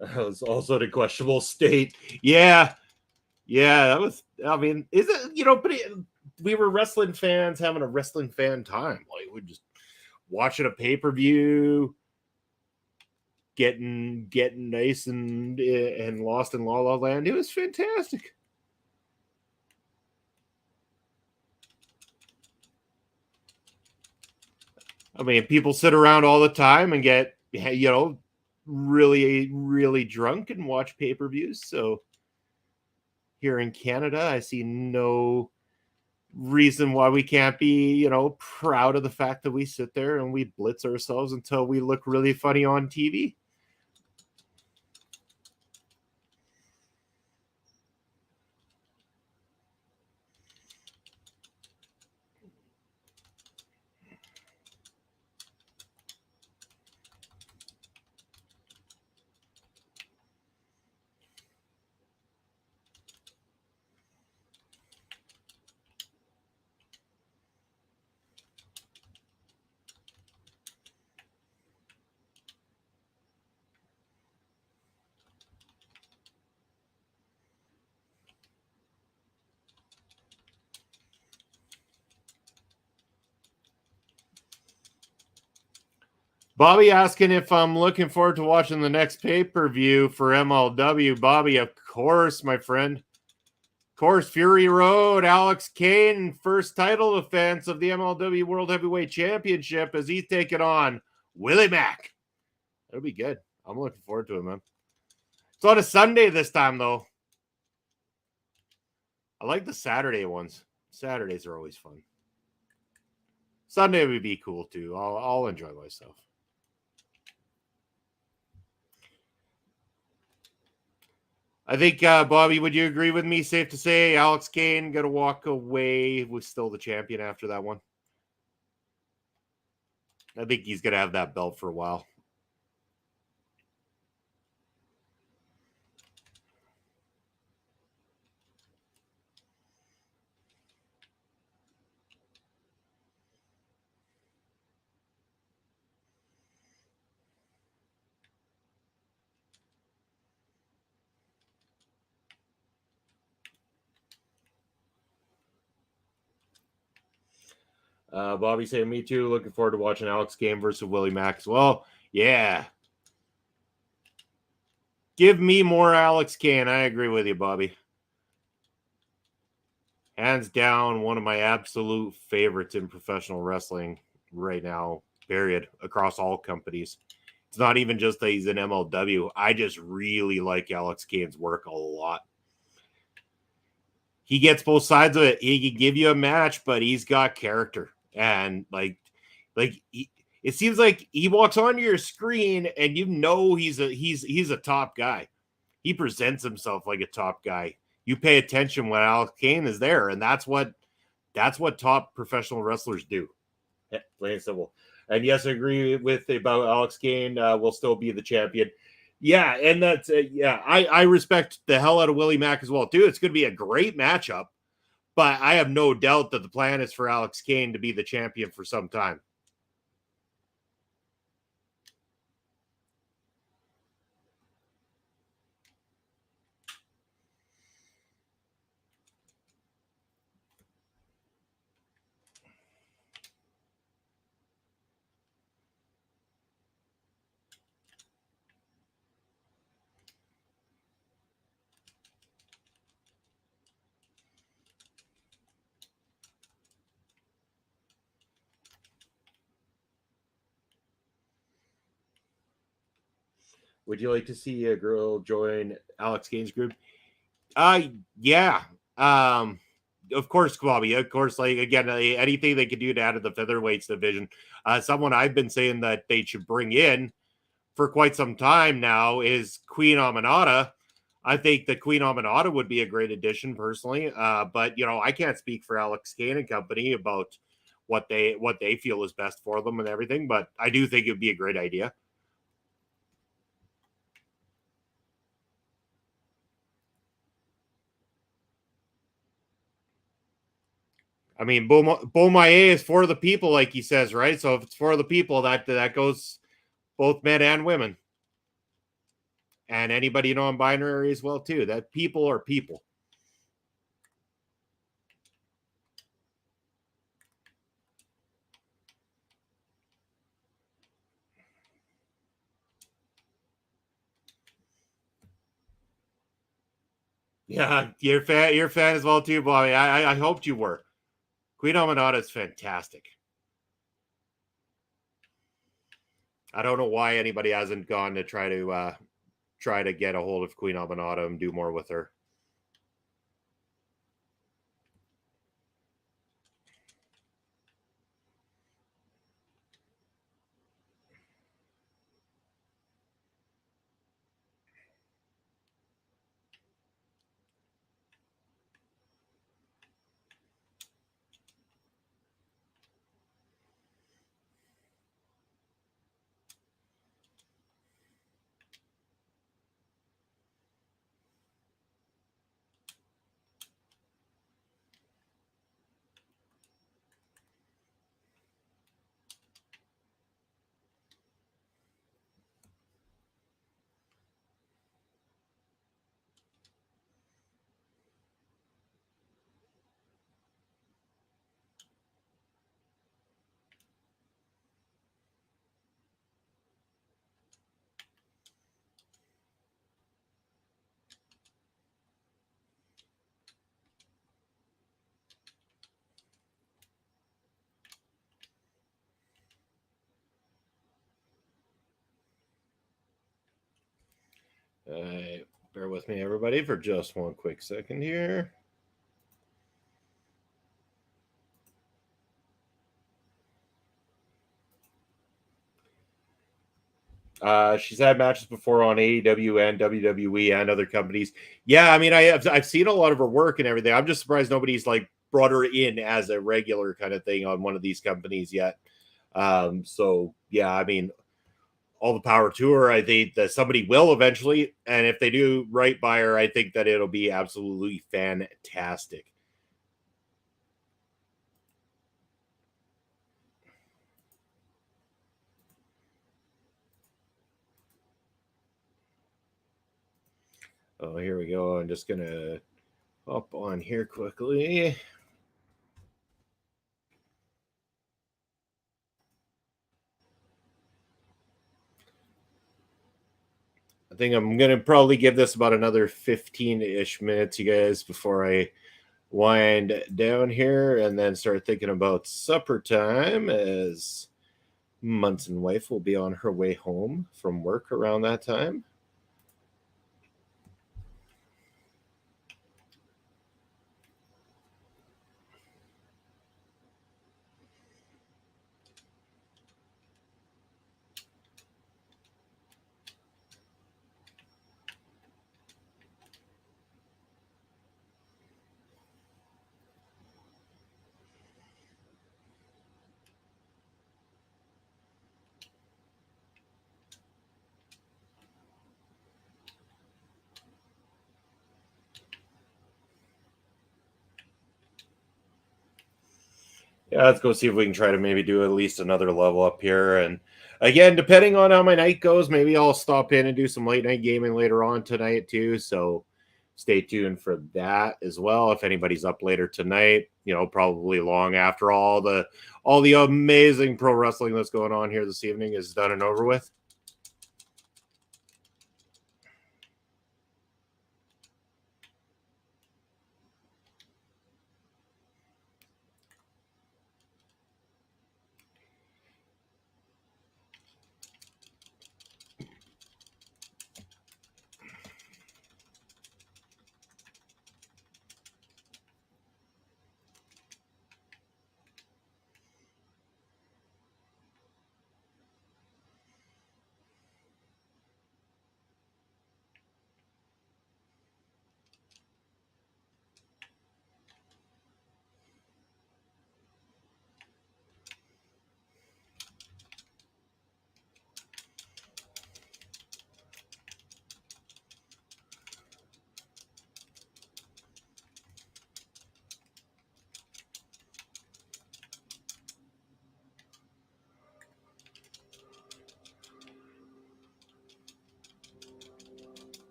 That was also the questionable state. Yeah, that was. I mean, is it But we were wrestling fans having a wrestling fan time. Like we just watching a pay-per-view, getting nice and lost in La La Land. It was fantastic. I mean, people sit around all the time and get really really drunk and watch pay-per-views. So here in Canada, I see no reason why we can't be, proud of the fact that we sit there and we blitz ourselves until we look really funny on TV. Bobby asking if I'm looking forward to watching the next pay-per-view for MLW. Bobby, of course, my friend. Of course, Fury Road, Alex Kane, first title defense of the MLW World Heavyweight Championship as he's taking on Willie Mack. It'll be good. I'm looking forward to it, man. It's on a Sunday this time, though. I like the Saturday ones. Saturdays are always fun. Sunday would be cool, too. I'll enjoy myself. I think, Bobby, would you agree with me? Safe to say Alex Kane going to walk away with still the champion after that one? I think he's going to have that belt for a while. Bobby saying, me too. Looking forward to watching Alex Kane versus Willie Mack as well. Yeah. Give me more Alex Kane. I agree with you, Bobby. Hands down, one of my absolute favorites in professional wrestling right now, period, across all companies. It's not even just that he's in MLW. I just really like Alex Kane's work a lot. He gets both sides of it. He can give you a match, but he's got character. And it seems like he walks onto your screen and you know he's a top guy. He presents himself like a top guy. You pay attention when Alex Kane is there, and that's what top professional wrestlers do. Plain and simple. And yes, I agree with about Alex Kane will still be the champion. Yeah, and that's I respect the hell out of Willie Mack as well too. It's going to be a great matchup, but I have no doubt that the plan is for Alex Kane to be the champion for some time. Would you like to see a girl join Alex Kane's group? Yeah. Of course, Bobby. Of course, like again, anything they could do to add to the featherweights division. Someone I've been saying that they should bring in for quite some time now is Queen Aminata. I think that Queen Aminata would be a great addition personally. But I can't speak for Alex Kane and company about what they feel is best for them and everything. But I do think it would be a great idea. I mean, Beaumaye is for the people, like he says, right? So if it's for the people, that goes both men and women, and anybody non-binary as well too. That people are people. Yeah, you're a fan as well too, Bobby. I hoped you were. Queen Aminata is fantastic. I don't know why anybody hasn't gone to try to get a hold of Queen Aminata and do more with her. Bear with me, everybody, for just one quick second here. She's had matches before on AEW and WWE and other companies. Yeah, I mean, I've seen a lot of her work and everything. I'm just surprised nobody's like brought her in as a regular kind of thing on one of these companies yet. So yeah, I mean, all the power to her. I think that somebody will eventually, and if they do right by her, I think that it'll be absolutely fantastic. Oh, here we go. I'm just gonna hop on here quickly. I think I'm gonna probably give this about another 15-ish minutes, you guys, before I wind down here and then start thinking about supper time, as Munson wife will be on her way home from work around that time. Yeah, let's go see if we can try to maybe do at least another level up here. And again, depending on how my night goes, maybe I'll stop in and do some late night gaming later on tonight too. So stay tuned for that as well. If anybody's up later tonight, probably long after all the amazing pro wrestling that's going on here this evening is done and over with.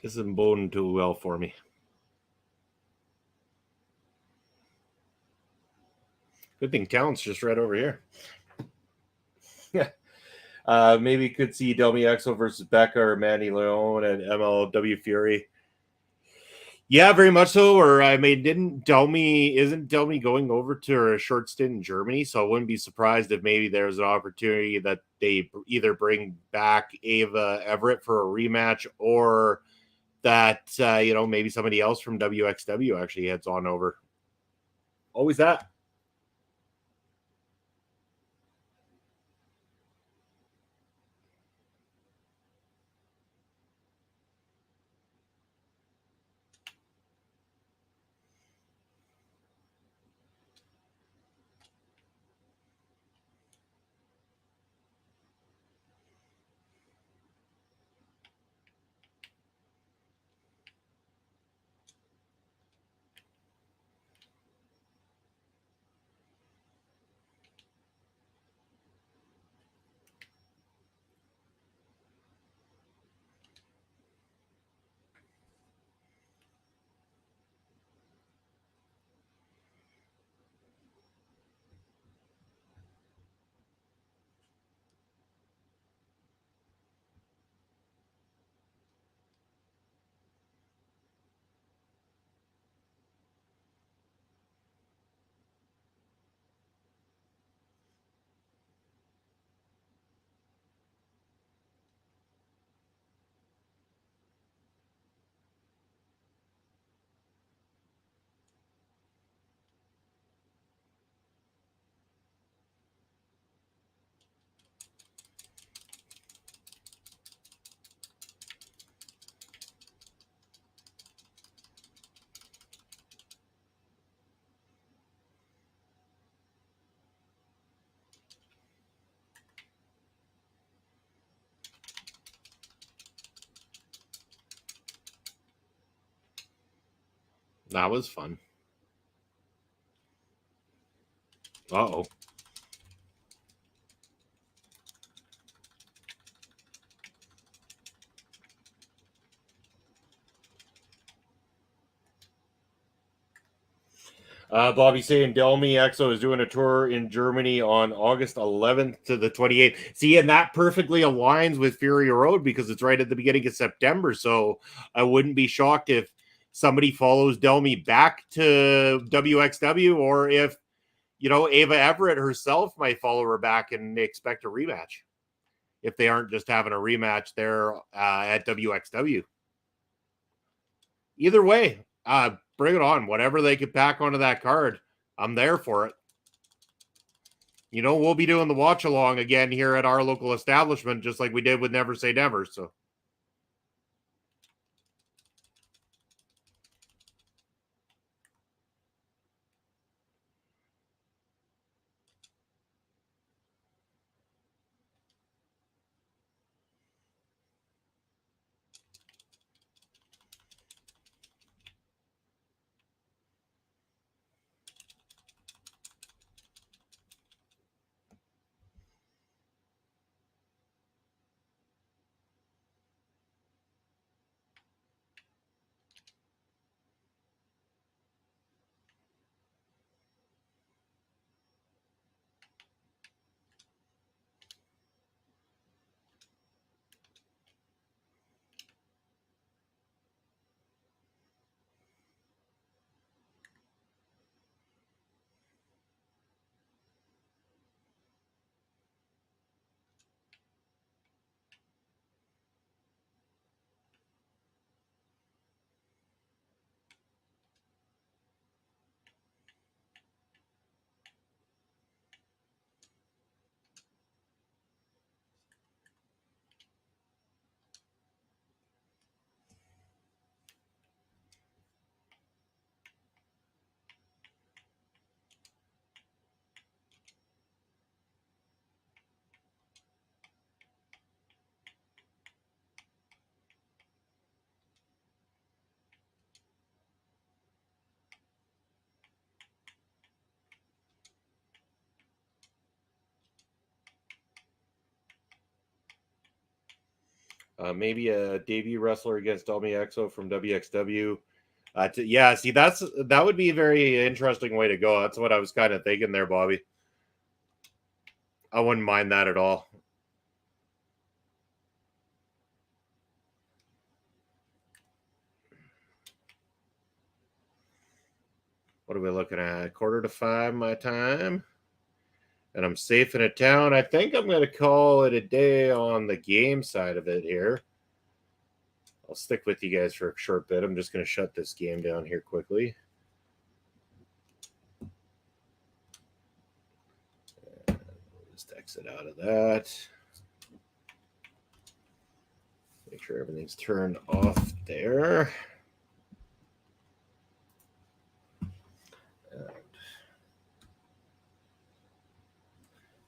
This isn't boding too well for me. Good thing Talent's just right over here. Yeah. Maybe could see Delmy Exo versus Becca or Mandy Leone and MLW Fury. Yeah, very much so. Or I mean, isn't Delmy going over to a short stint in Germany? So I wouldn't be surprised if maybe there's an opportunity that they either bring back Ava Everett for a rematch, or that maybe somebody else from WXW actually heads on over. Always that. That was fun. Uh-oh. Bobby saying Delmy EXO is doing a tour in Germany on August 11th to the 28th. See, and that perfectly aligns with Fury Road because it's right at the beginning of September. So I wouldn't be shocked if somebody follows Delmy back to WXW, or if, Ava Everett herself might follow her back and expect a rematch if they aren't just having a rematch there at WXW. Either way, bring it on. Whatever they could pack onto that card, I'm there for it. We'll be doing the watch along again here at our local establishment, just like we did with Never Say Never. So, maybe a debut wrestler against Delmy EXO from WXW. See, that would be a very interesting way to go. That's what I was kind of thinking there, Bobby. I wouldn't mind that at all. What are we looking at? 4:45 my time. And I'm safe in a town. I think I'm going to call it a day on the game side of it here. I'll stick with you guys for a short bit. I'm just going to shut this game down here quickly. Just exit out of that. Make sure everything's turned off there.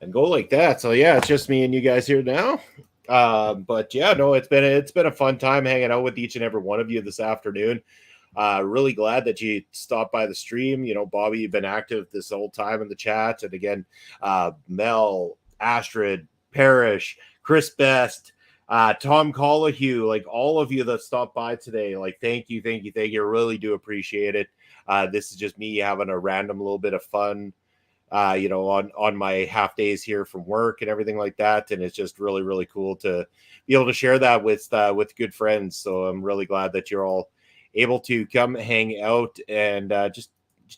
And go like that. So yeah, it's just me and you guys here now. But yeah, no, it's been a fun time hanging out with each and every one of you this afternoon. Really glad that you stopped by the stream. Bobby, you've been active this whole time in the chat. And again, Mel, Astrid, Parrish, Chris Best, Tom Collahue, like all of you that stopped by today, like thank you. I really do appreciate it. This is just me having a random little bit of fun, on my half days here from work and everything like that. And it's just really, really cool to be able to share that with good friends. So I'm really glad that you're all able to come hang out and just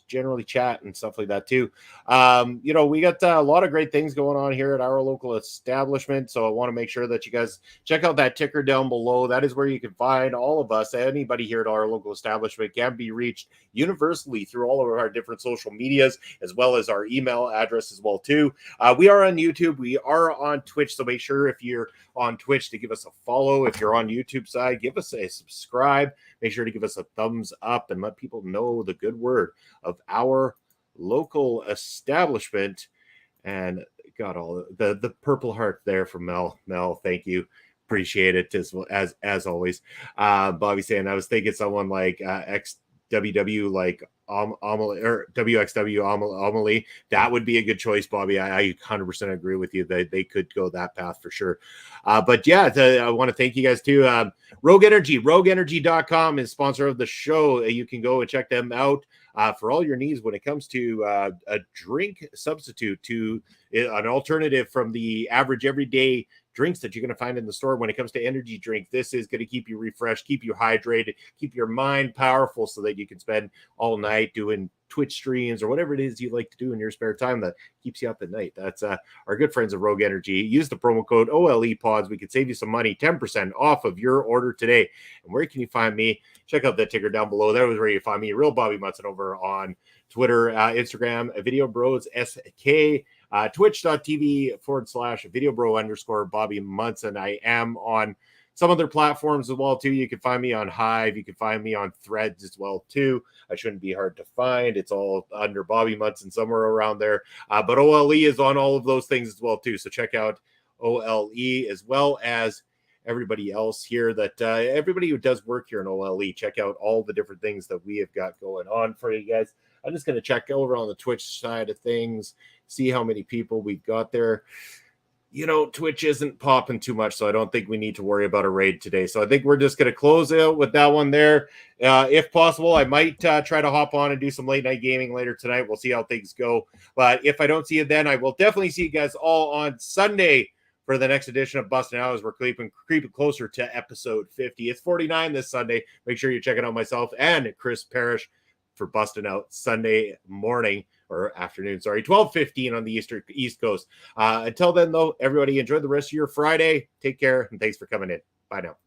generally chat and stuff like that too. We got a lot of great things going on here at our local establishment. So I want to make sure that you guys check out that ticker down below. That is where you can find all of us. Anybody here at our local establishment can be reached universally through all of our different social medias, as well as our email address as well too. We are on YouTube. We are on Twitch. So make sure if you're on Twitch to give us a follow. If you're on YouTube side, give us a subscribe. Make sure to give us a thumbs up and let people know the good word of our local establishment. And got all the purple heart there from Mel, thank you, appreciate it as always. Bobby saying I was thinking someone like WW like Amelie or WXW Amelie, that would be a good choice, Bobby. I 100% agree with you that they could go that path for sure. But yeah, I want to thank you guys too. Rogue Energy, rogueenergy.com is sponsor of the show. You can go and check them out for all your needs when it comes to a drink substitute, to an alternative from the average everyday drinks that you're going to find in the store. When it comes to energy drink, this is going to keep you refreshed, keep you hydrated, keep your mind powerful so that you can spend all night doing Twitch streams or whatever it is you like to do in your spare time that keeps you up at night. That's our good friends of Rogue Energy. Use the promo code OLEPODS. We could save you some money, 10% off of your order today. And where can you find me? Check out the ticker down below. That was where you find me, Real Bobby Munson, over on Twitter, Instagram, Video Bros SK, twitch.tv/videobro _ Bobby Munson. I am on some other platforms as well too. You can find me on Hive. You can find me on Threads as well too. I shouldn't be hard to find. It's all under Bobby Munson somewhere around there. But OLE is on all of those things as well too. So check out OLE as well as everybody else here, that everybody who does work here in OLE. Check out all the different things that we have got going on for you guys. I'm just going to check over on the Twitch side of things, see how many people we've got there. You know, Twitch isn't popping too much, so I don't think we need to worry about a raid today. So I think we're just going to close out with that one there. If possible, I might try to hop on and do some late night gaming later tonight. We'll see how things go. But if I don't see you then, I will definitely see you guys all on Sunday for the next edition of Bustin' Out, as we're creeping closer to episode 50. It's 49 this Sunday. Make sure you're checking out myself and Chris Parrish for Bustin' Out Sunday morning or afternoon, 12:15 on the East Coast. Until then, though, everybody enjoy the rest of your Friday. Take care, and thanks for coming in. Bye now.